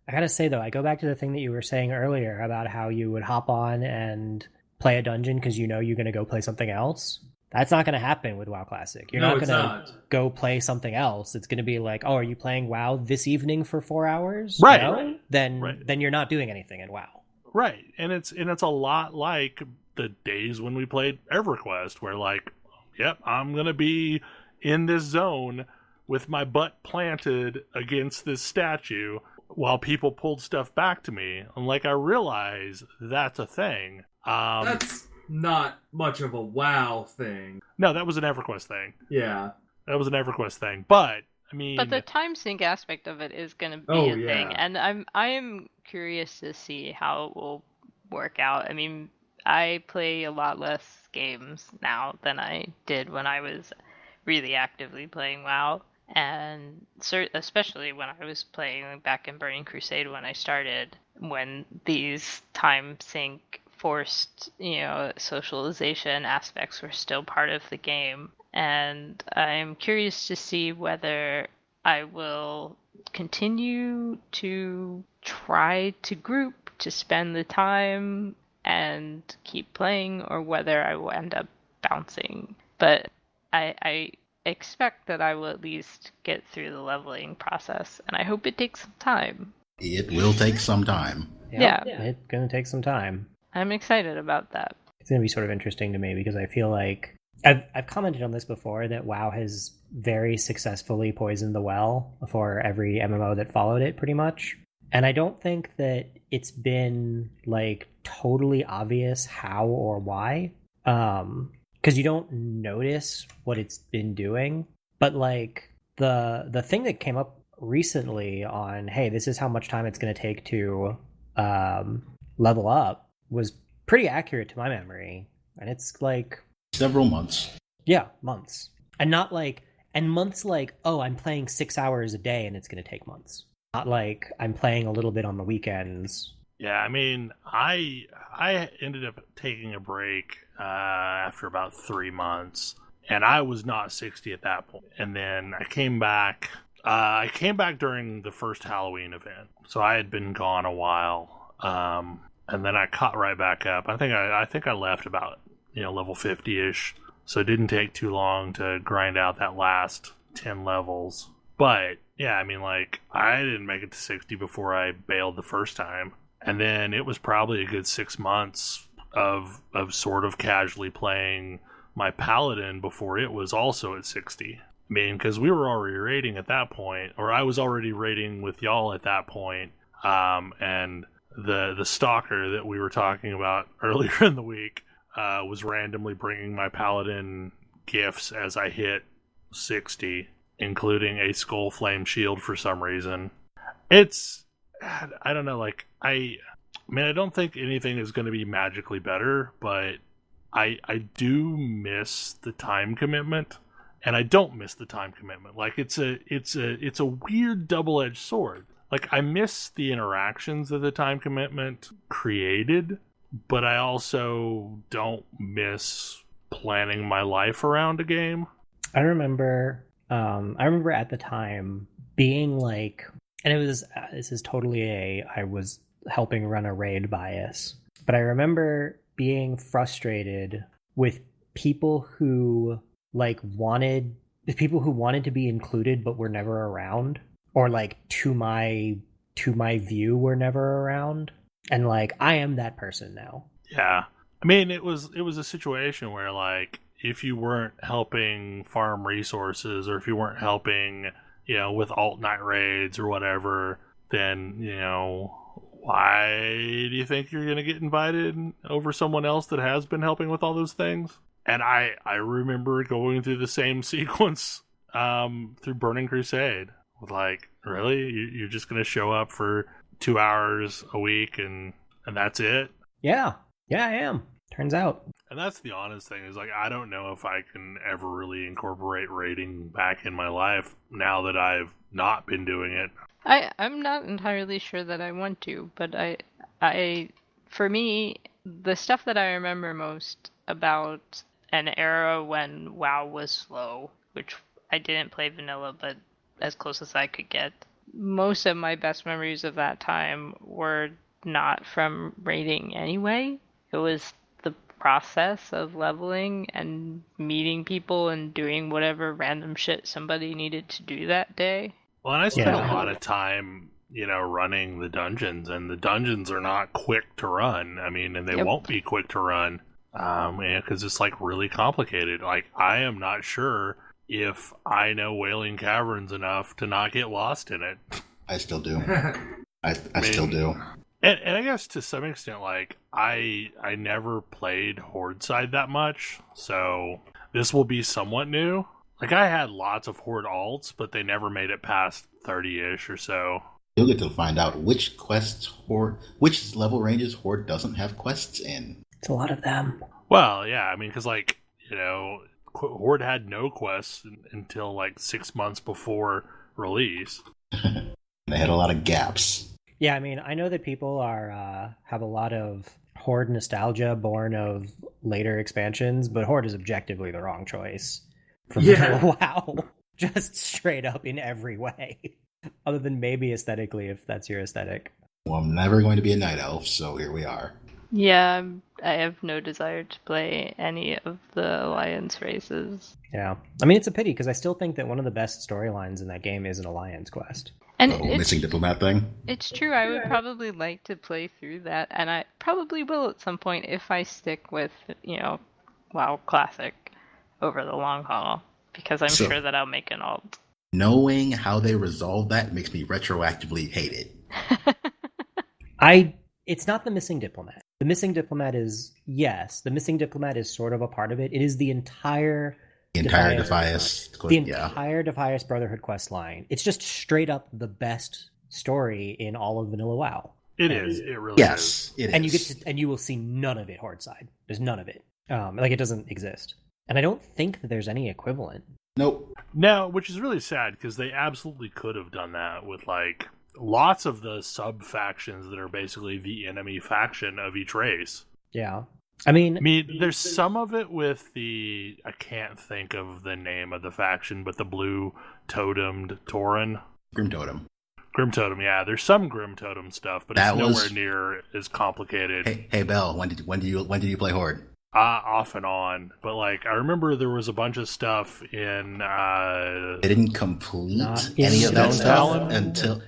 I gotta say though, I go back to the thing that you were saying earlier about how you would hop on and play a dungeon because you're going to go play something else. That's not going to happen with WoW Classic. You're not going to go play something else. It's going to be like, oh, are you playing WoW this evening for 4 hours? Right. No? Then you're not doing anything in WoW. Right. And it's a lot like the days when we played EverQuest, where like, yep, I'm going to be in this zone with my butt planted against this statue while people pulled stuff back to me. And like, I realize that's a thing. That's not much of a WoW thing. No, that was an EverQuest thing. Yeah. That was an EverQuest thing. But, I mean... But the time sync aspect of it is going to be a thing. And I am curious to see how it will work out. I mean, I play a lot less games now than I did when I was really actively playing WoW. And especially when I was playing back in Burning Crusade when I started, when these time sync forced, socialization aspects were still part of the game. And I'm curious to see whether I will continue to try to group to spend the time and keep playing, or whether I will end up bouncing. But I expect that I will at least get through the leveling process, and I hope it takes some time. It will take some time. Yeah. It's going to take some time. I'm excited about that. It's going to be sort of interesting to me because I feel like I've commented on this before that WoW has very successfully poisoned the well for every MMO that followed it, pretty much. And I don't think that it's been like totally obvious how or why, because you don't notice what it's been doing. But like the thing that came up recently on, hey, this is how much time it's going to take to level up, was pretty accurate to my memory. And it's like several months. Yeah, months. And not like, and months like, oh, I'm playing 6 hours a day and it's going to take months. Not like I'm playing a little bit on the weekends. Yeah, I mean, I ended up taking a break after about 3 months, and I was not 60 at that point. And then I came back. I came back during the first Halloween event, so I had been gone a while. And then I caught right back up. I think I left about level 50-ish, so it didn't take too long to grind out that last 10 levels. But yeah, I mean, like, I didn't make it to 60 before I bailed the first time. And then it was probably a good 6 months of sort of casually playing my paladin before it was also at 60. I mean, because we were already raiding at that point, or I was already raiding with y'all at that point. And the stalker that we were talking about earlier in the week was randomly bringing my paladin gifts as I hit 60, including a skull flame shield for some reason. I don't know, like, I don't think anything is going to be magically better, but I do miss the time commitment, and I don't miss the time commitment. Like, it's a weird double-edged sword. Like, I miss the interactions that the time commitment created, but I also don't miss planning my life around a game. I remember at the time being like, and it was, this is totally I was helping run a raid bias, but I remember being frustrated with people who wanted to be included but were never around, or like to my view were never around, and like, I am that person now. Yeah, I mean, it was a situation where, like, if you weren't helping farm resources, or if you weren't helping with alt night raids or whatever, then why do you think you're going to get invited over someone else that has been helping with all those things? And I remember going through the same sequence through Burning Crusade with, like, Really? You're just going to show up for 2 hours a week and that's it? Yeah, I am. Turns out. And that's the honest thing, is like, I don't know if I can ever really incorporate raiding back in my life now that I've not been doing it. I'm not entirely sure that I want to, but I for me, the stuff that I remember most about an era when WoW was slow, which I didn't play vanilla, but as close as I could get, most of my best memories of that time were not from raiding anyway. It was the process of leveling and meeting people and doing whatever random shit somebody needed to do that day. Well, and I spent Yeah. a lot of time, running the dungeons, and the dungeons are not quick to run. I mean, and they Yep. won't be quick to run, because it's like really complicated. Like, I am not sure if I know Wailing Caverns enough to not get lost in it. I still do. I still do. And I guess to some extent, like, I never played Horde side that much, so this will be somewhat new. Like, I had lots of Horde alts, but they never made it past 30-ish or so. You'll get to find out which which level ranges Horde doesn't have quests in. It's a lot of them. Well, yeah, I mean, because, like, Horde had no quests until, like, 6 months before release. They had a lot of gaps. Yeah, I mean, I know that people are have a lot of Horde nostalgia born of later expansions, but Horde is objectively the wrong choice. Wow. Just straight up in every way. Other than maybe aesthetically, if that's your aesthetic. Well, I'm never going to be a night elf, so here we are. Yeah, I have no desire to play any of the Alliance races. Yeah. I mean, it's a pity, because I still think that one of the best storylines in that game is an Alliance quest. And The whole missing diplomat thing. it's true, I would probably like to play through that, and I probably will at some point if I stick with, WoW Classic over the long haul, because I'm sure that I'll make an alt. Knowing how they resolve that makes me retroactively hate it. It's not the missing diplomat. The missing diplomat is, yes, the missing diplomat is sort of a part of it. It is the entire Defias. entire Defias Brotherhood quest line. It's just straight up the best story in all of vanilla WoW. It is. It really is. Yes, it And is. you will see none of it Horde side. There's none of it. Like, it doesn't exist. And I don't think that there's any equivalent. Nope. No, which is really sad, because they absolutely could have done that with, like, lots of the sub-factions that are basically the enemy faction of each race. Yeah. I mean, There's some of it with I can't think of the name of the faction, but the blue totemed Tauren. Grim Totem. Grim Totem, yeah. There's some Grim Totem stuff, but That it's was- nowhere near as complicated. Hey, Bell. When did you play Horde? Off and on. But, like, I remember there was a bunch of stuff in... They didn't complete Not any in of that Stone stuff Talon? until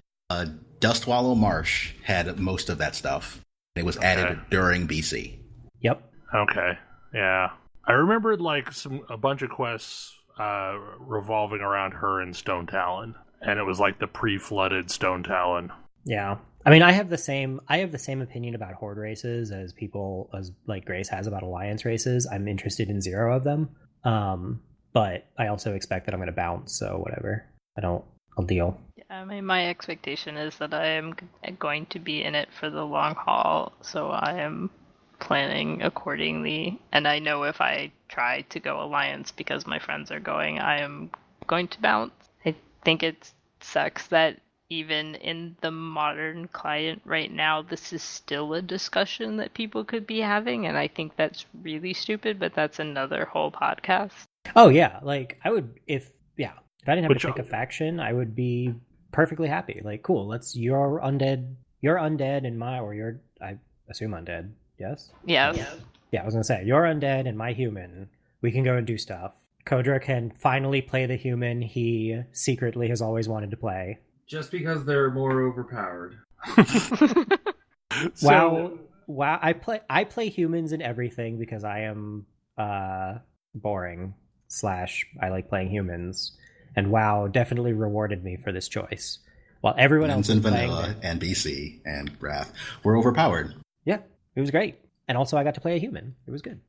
Dustwallow Marsh had most of that stuff. It was added during BC. yep. Okay, yeah. I remembered, like, a bunch of quests revolving around her in Stone Talon. And it was, like, the pre-flooded Stone Talon. Yeah. I mean, I have the same opinion about Horde races as like Grace has about Alliance races. I'm interested in 0 of them. But I also expect that I'm going to bounce, so whatever. I'll deal. I mean, my expectation is that I am going to be in it for the long haul, so I am planning accordingly. And I know if I try to go Alliance because my friends are going, I am going to bounce. I think it sucks that even in the modern client right now, this is still a discussion that people could be having, and I think that's really stupid, but that's another whole podcast. Oh yeah, like I would if I didn't have But to pick a faction, I would be perfectly happy. Like, cool, you're undead and I assume undead, yes? Yes. Yeah, I was gonna say, you're undead and my human. We can go and do stuff. Kodra can finally play the human he secretly has always wanted to play. Just because they're more overpowered. So, Wow, I play humans in everything because I am boring / I like playing humans, and WoW definitely rewarded me for this choice. While everyone else in was playing Vanilla and BC and Wrath were overpowered. yeah, it was great, and also I got to play a human. It was good.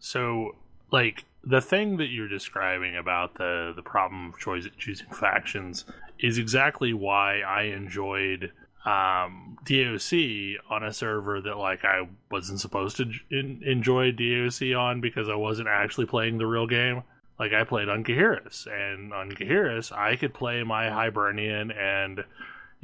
So, like, the thing that you're describing about the problem of choosing factions is exactly why I enjoyed DOC on a server that like I wasn't supposed to enjoy DOC on because I wasn't actually playing the real game. Like I played on Gaheris, and on Gaheris I could play my Hibernian, and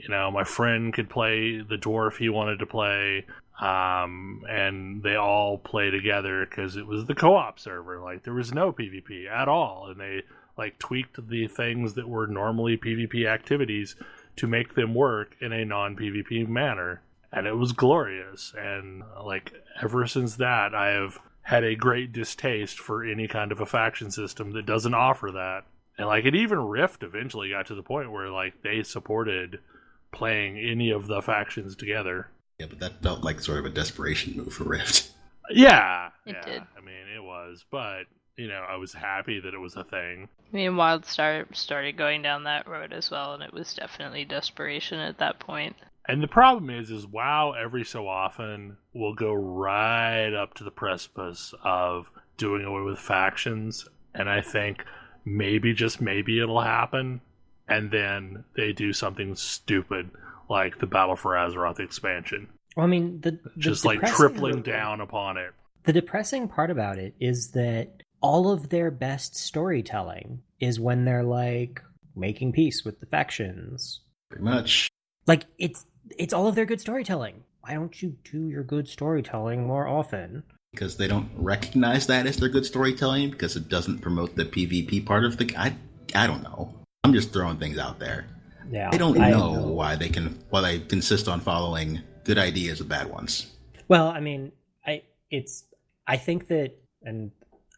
my friend could play the dwarf he wanted to play. And they all play together because it was the co-op server. Like there was no PvP at all, and they like tweaked the things that were normally PvP activities to make them work in a non-PvP manner, and it was glorious. And like ever since that, I have had a great distaste for any kind of a faction system that doesn't offer that. And like it even Rift eventually got to the point where like they supported playing any of the factions together. Yeah, but that felt like sort of a desperation move for Rift. Yeah. It did. I mean, it was, but, I was happy that it was a thing. I mean, WildStar started going down that road as well, and it was definitely desperation at that point. And the problem is WoW every so often will go right up to the precipice of doing away with factions, and I think maybe, just maybe it'll happen, and then they do something stupid like the Battle for Azeroth expansion. Well, I mean, the just like tripling down upon it. The depressing part about it is that all of their best storytelling is when they're like making peace with the factions. Pretty much. Like it's all of their good storytelling. Why don't you do your good storytelling more often? Because they don't recognize that as their good storytelling, because it doesn't promote the PvP part of the. I don't know. I'm just throwing things out there. Yeah, I don't know why they insist on following good ideas with bad ones. Well, I mean, I think that, and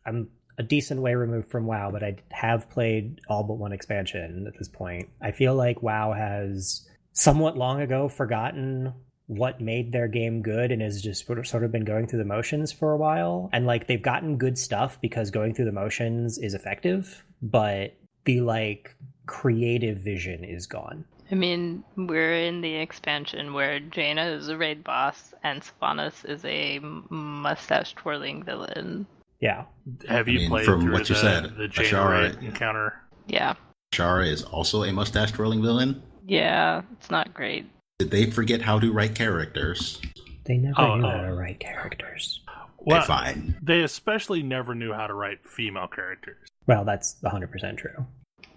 I'm a decent way removed from WoW, but I have played all but one expansion at this point. I feel like WoW has somewhat long ago forgotten what made their game good and has just sort of been going through the motions for a while. And like they've gotten good stuff because going through the motions is effective, but the like creative vision is gone. I mean, we're in the expansion where Jaina is a raid boss and Sylvanas is a mustache-twirling villain. Yeah. Have you played from through what you said, the Jaina raid encounter? Yeah. Ashara is also a mustache-twirling villain? Yeah, it's not great. Did they forget how to write characters? They never knew how to write characters. Well, fine. They especially never knew how to write female characters. Well, that's 100% true.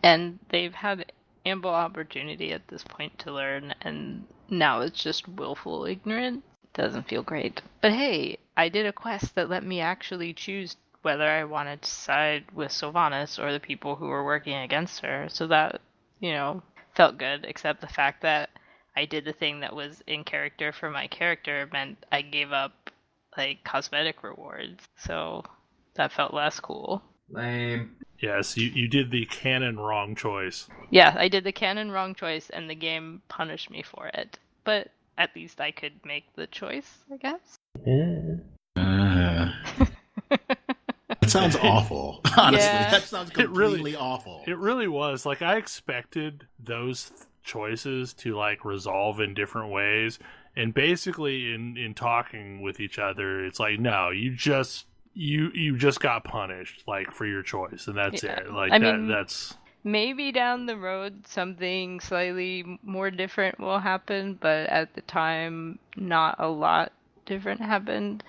And they've had ample opportunity at this point to learn, and now it's just willful ignorance. Doesn't feel great. But hey, I did a quest that let me actually choose whether I wanted to side with Sylvanas or the people who were working against her. So that, felt good, except the fact that I did the thing that was in character for my character meant I gave up, like, cosmetic rewards. So that felt less cool. Lame. Yes, you did the canon wrong choice. Yeah, I did the canon wrong choice, and the game punished me for it. But at least I could make the choice, I guess. That sounds awful. Honestly, Yeah. that sounds completely awful. It really was. Like, I expected those choices to, like, resolve in different ways. And basically, in talking with each other, it's like, no, you just got punished, like, for your choice. And that's it. Like, that's... Maybe down the road something slightly more different will happen, but at the time, not a lot different happened.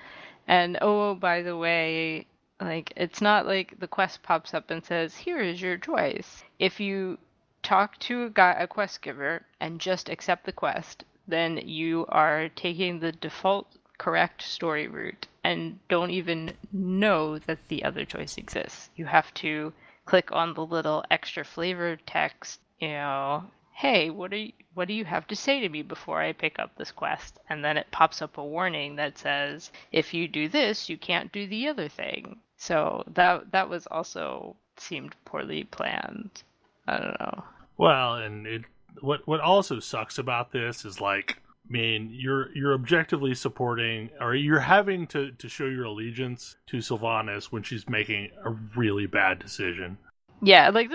And, oh, by the way, like, it's not like the quest pops up and says, here is your choice. If you talk to a quest giver and just accept the quest, then you are taking the default correct story route and don't even know that the other choice exists. You have to click on the little extra flavor text, hey, what do you have to say to me before I pick up this quest? And then it pops up a warning that says, if you do this, you can't do the other thing. So that was also seemed poorly planned. I don't know. Well, and what also sucks about this is, like, I mean, you're objectively supporting, or you're having to show your allegiance to Sylvanas when she's making a really bad decision. Yeah, like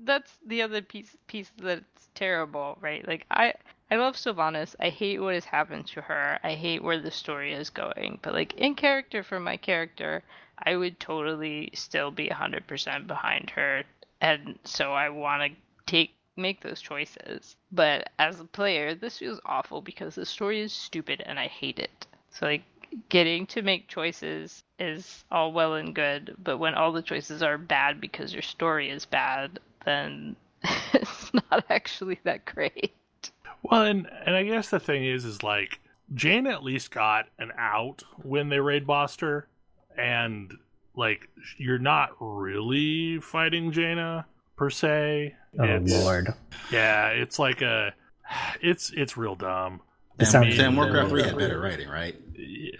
that's the other piece that's terrible, right? Like I I love Sylvanas. I hate what has happened to her. I hate where the story is going. But like in character for my character, I would totally still be 100% behind her, and so I want to make those choices. But as a player, this feels awful because the story is stupid and I hate it. So like getting to make choices is all well and good, but when all the choices are bad because your story is bad, then it's not actually that great. Well, and I guess the thing is like Jane at least got an out when they raid bossed her, and like you're not really fighting Jaina per se. Oh Lord. Yeah, it's like it's real dumb. Sam, Warcraft 3 had better writing, right?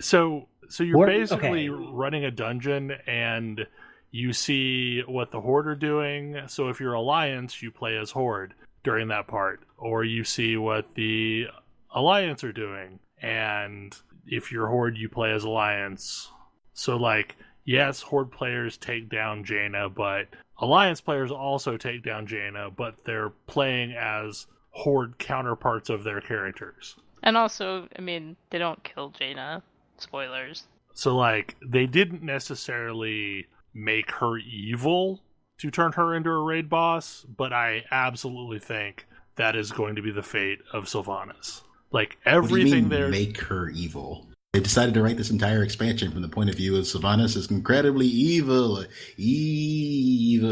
So you're basically running a dungeon and you see what the Horde are doing. So if you're Alliance, you play as Horde during that part, or you see what the Alliance are doing, and if you're Horde, you play as Alliance. So like, yes, Horde players take down Jaina, but Alliance players also take down Jaina, but they're playing as Horde counterparts of their characters. And also, I mean, they don't kill Jaina. Spoilers. So like, they didn't necessarily make her evil to turn her into a raid boss, but I absolutely think that is going to be the fate of Sylvanas. Like, everything there... make her evil? They decided to write this entire expansion from the point of view of Sylvanas is incredibly evil. Evil.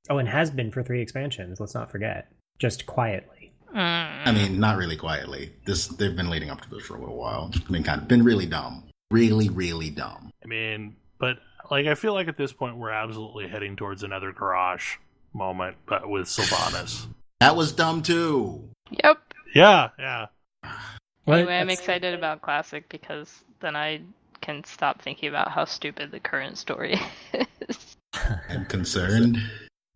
Oh, and has been for 3 expansions, let's not forget. Just quietly. I mean, not really quietly. They've been leading up to this for a little while. Been really dumb. Really, really dumb. I mean, but like, I feel like at this point we're absolutely heading towards another garage moment, but with Sylvanas. That was dumb too. Yep. Yeah. Anyway, I'm excited about Classic because then I can stop thinking about how stupid the current story is. I'm concerned.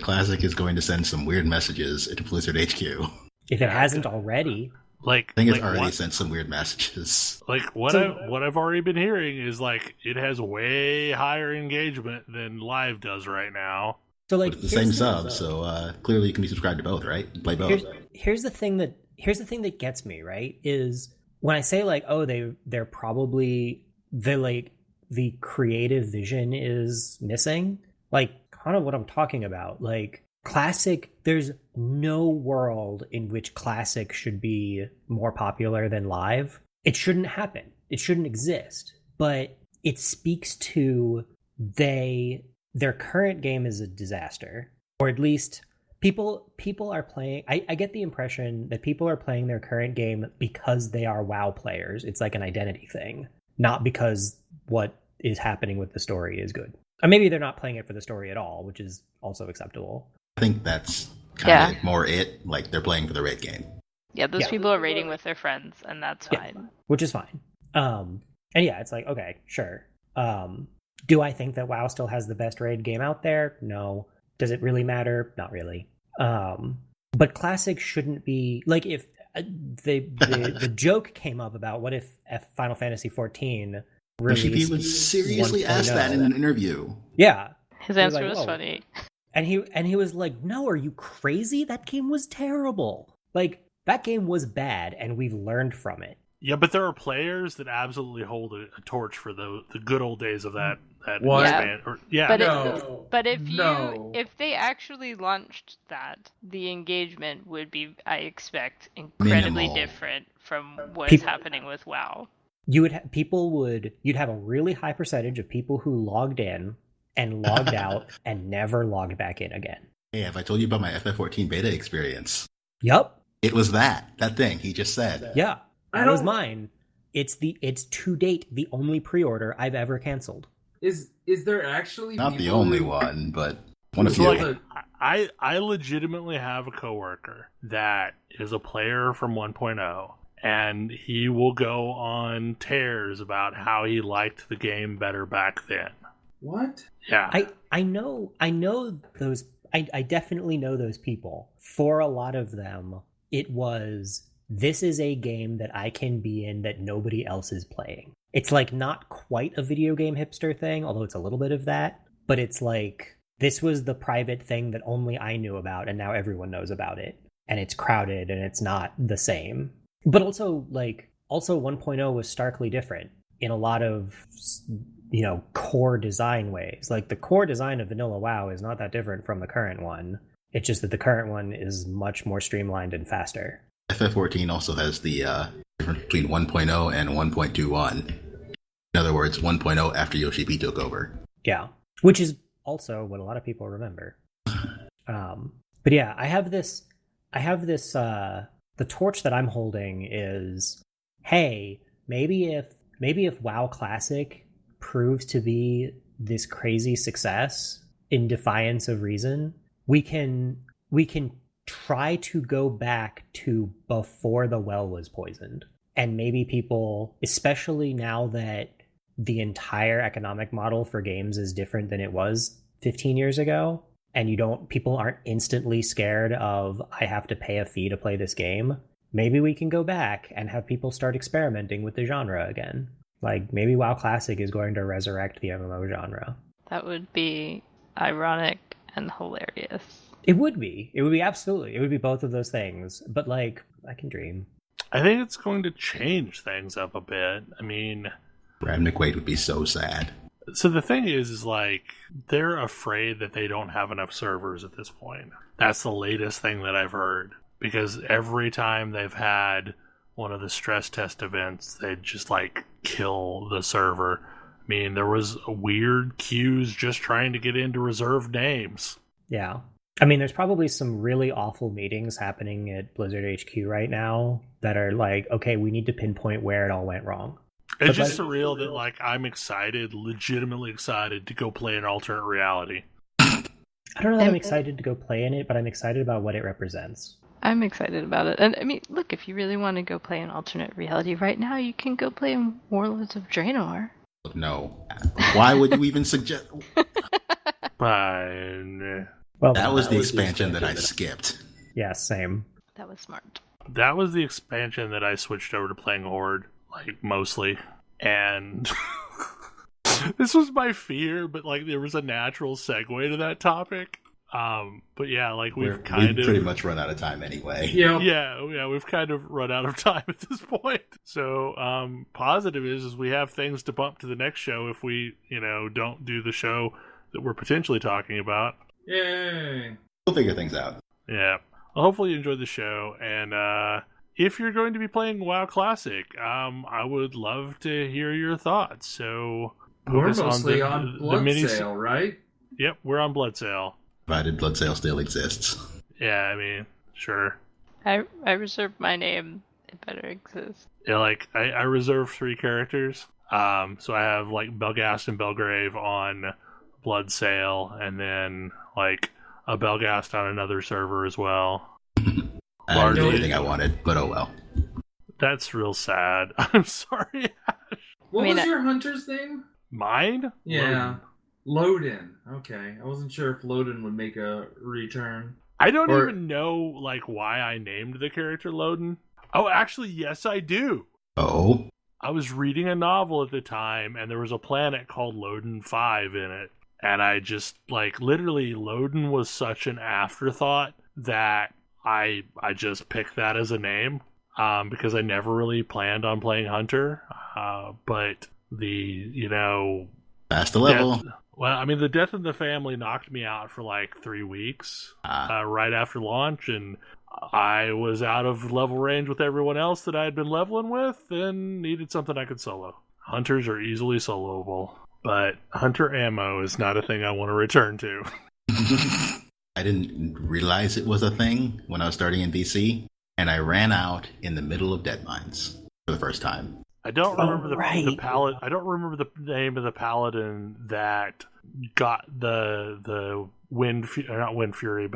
Classic is going to send some weird messages into Blizzard HQ. If it hasn't already. Like, I think it's already sent some weird messages. Like, what I've already been hearing is, like, it has way higher engagement than Live does right now. So, like, but it's the same sub, so clearly you can be subscribed to both, right? Play both. Here's the thing that gets me, right? Is when I say, like, oh, they're probably the creative vision is missing, like, kind of what I'm talking about. Like, Classic, there's no world in which Classic should be more popular than Live. It shouldn't happen. It shouldn't exist. But it speaks to their current game is a disaster. Or at least people are playing... I get the impression that people are playing their current game because they are WoW players. It's like an identity thing. Not because what is happening with the story is good. Or maybe they're not playing it for the story at all, which is also acceptable. I think that's kind of more it. Like, they're playing for the raid game. Yeah, those people are raiding with their friends, and that's fine. Which is fine. And yeah, it's like, okay, sure. Do I think that WoW still has the best raid game out there? No. Does it really matter? Not really. But Classic shouldn't be... Like, if the joke came up about what if Final Fantasy XIV released... He was seriously asked that in an interview. Yeah. His answer was funny. And he was like, no, are you crazy? That game was terrible. Like, that game was bad, and we've learned from it. Yeah, but there are players that absolutely hold a torch for the good old days of that What? But if they actually launched that, the engagement would be, I expect, incredibly different from what is happening with WoW. You'd have a really high percentage of people who logged in and logged out and never logged back in again. Hey, have I told you about my FF14 beta experience? Yup. It was that thing he just said. Yeah, that was mine. It's to date the only pre-order I've ever canceled. Is there actually not the only one, but one of so few. Like, I legitimately have a coworker that is a player from 1.0, and he will go on tears about how he liked the game better back then. What? Yeah. I know those. I definitely know those people. For a lot of them, it was, this is a game that I can be in that nobody else is playing. It's like not quite a video game hipster thing, although it's a little bit of that. But it's like, this was the private thing that only I knew about, and now everyone knows about it. and it's crowded and it's not the same. But also 1.0 was starkly different in a lot of, you know, core design ways. Like the core design of vanilla WoW is not that different from the current one. It's just that the current one is much more streamlined and faster. FF14 also has the difference between 1.0 and 1.21. In other words, 1.0 after Yoshi P took over. Yeah, which is also what a lot of people remember. But yeah, I have this. The torch that I'm holding is, hey, maybe if WoW Classic proves to be this crazy success in defiance of reason, we can try to go back to before the well was poisoned. And maybe people, especially now that the entire economic model for games is different than it was 15 years ago, and people aren't instantly scared of, I have to pay a fee to play this game, maybe we can go back and have people start experimenting with the genre again. Like, maybe WoW Classic is going to resurrect the MMO genre. That would be ironic and hilarious. It would be. It would be absolutely. It would be both of those things. But, like, I can dream. I think it's going to change things up a bit. I mean, Brad McQuaid would be so sad. So the thing is like, they're afraid that they don't have enough servers at this point. That's the latest thing that I've heard. Because every time they've had one of the stress test events, they'd just, like, kill the server. I mean, there was weird queues just trying to get into reserved names. Yeah. I mean, there's probably some really awful meetings happening at Blizzard HQ right now that are like, okay, we need to pinpoint where it all went wrong. It's just surreal that, like, I'm excited, legitimately excited to go play an alternate reality. I don't know that I'm excited to go play in it, but I'm excited about what it represents. I'm excited about it. And I mean, look, if you really want to go play an alternate reality right now, you can go play in Warlords of Draenor. No. Why would you even suggest... Fine. Well, that was the expansion that I skipped. Yeah, same. That was smart. That was the expansion that I switched over to playing Horde, like, mostly. And this was my fear, but, like, there was a natural segue to that topic. But yeah, like, we've pretty much run out of time anyway. Yeah, we've kind of run out of time at this point. So, positive is we have things to bump to the next show if we, you know, don't do the show that we're potentially talking about. Yay! We'll figure things out. Yeah. Well, hopefully you enjoyed the show, and if you're going to be playing WoW Classic, I would love to hear your thoughts. So we're mostly on Bloodsail, right? Yep, we're on Bloodsail. Provided Bloodsail still exists. Yeah, I mean, sure. I reserved my name. It better exist. Yeah, like, I reserved 3 characters. So I have, like, Belgast and Belgrave on Bloodsail, and then, like, a Belgast on another server as well. I didn't do anything I wanted, but oh well. That's real sad. I'm sorry, Ash. What was your hunter's name? Mine? Yeah. Loden. Okay. I wasn't sure if Loden would make a return. I don't even know, like, why I named the character Loden. Oh, actually, yes, I do. Oh? I was reading a novel at the time, and there was a planet called Loden 5 in it. And I just, like, literally, Loden was such an afterthought that I just picked that as a name. Because I never really planned on playing Hunter. But the, you know... That's the level. Well, I mean, the death of the family knocked me out for like 3 weeks right after launch, and I was out of level range with everyone else that I had been leveling with and needed something I could solo. Hunters are easily soloable, but hunter ammo is not a thing I want to return to. I didn't realize it was a thing when I was starting in BC, and I ran out in the middle of Deadmines for the first time. I don't remember the paladin. I don't remember the name of the paladin that got the Wind Fury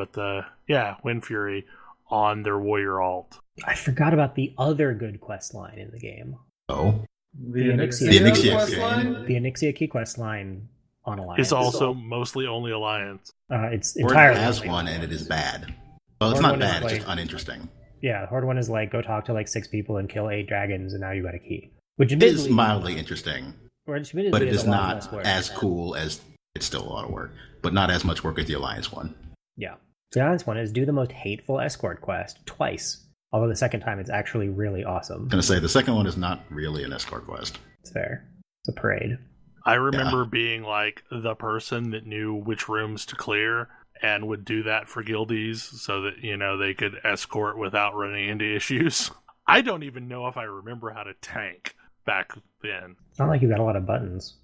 on their warrior alt. I forgot about the other good quest line in the game. Oh, the Onyxia quest line. The Onyxia key quest line on Alliance is also mostly only Alliance. It's Horde entirely has one, and it is bad. Well, it's not bad. It's just uninteresting. Yeah, Horde 1 is like, go talk to like 6 people and kill 8 dragons, and now you got a key. Which it is mildly interesting, but it is not as cool as... It's still a lot of work, but not as much work as the Alliance one. Yeah. The honest one is do the most hateful escort quest twice. Although the second time it's actually really awesome. I'm going to say the second one is not really an escort quest. It's fair. It's a parade. I remember being like the person that knew which rooms to clear and would do that for guildies so that, they could escort without running into issues. I don't even know if I remember how to tank back then. It's not like you got a lot of buttons.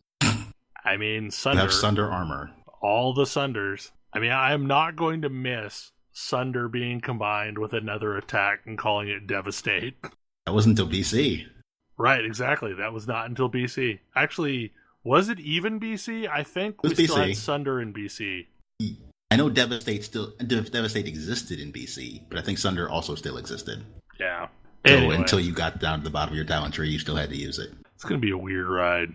I mean, Sunder. You have Sunder armor. All the Sunders. I mean, I am not going to miss Sunder being combined with another attack and calling it Devastate. That wasn't until BC. Right, exactly. That was not until BC. Actually, was it even BC? I think we still had Sunder in BC. I know Devastate existed in BC, but I think Sunder also still existed. Yeah. So anyway, until you got down to the bottom of your talent tree, you still had to use it. It's going to be a weird ride.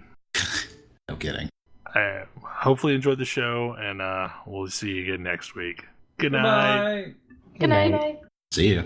No kidding. I hopefully enjoyed the show, and we'll see you again next week. Good night. Bye. Good night. See you.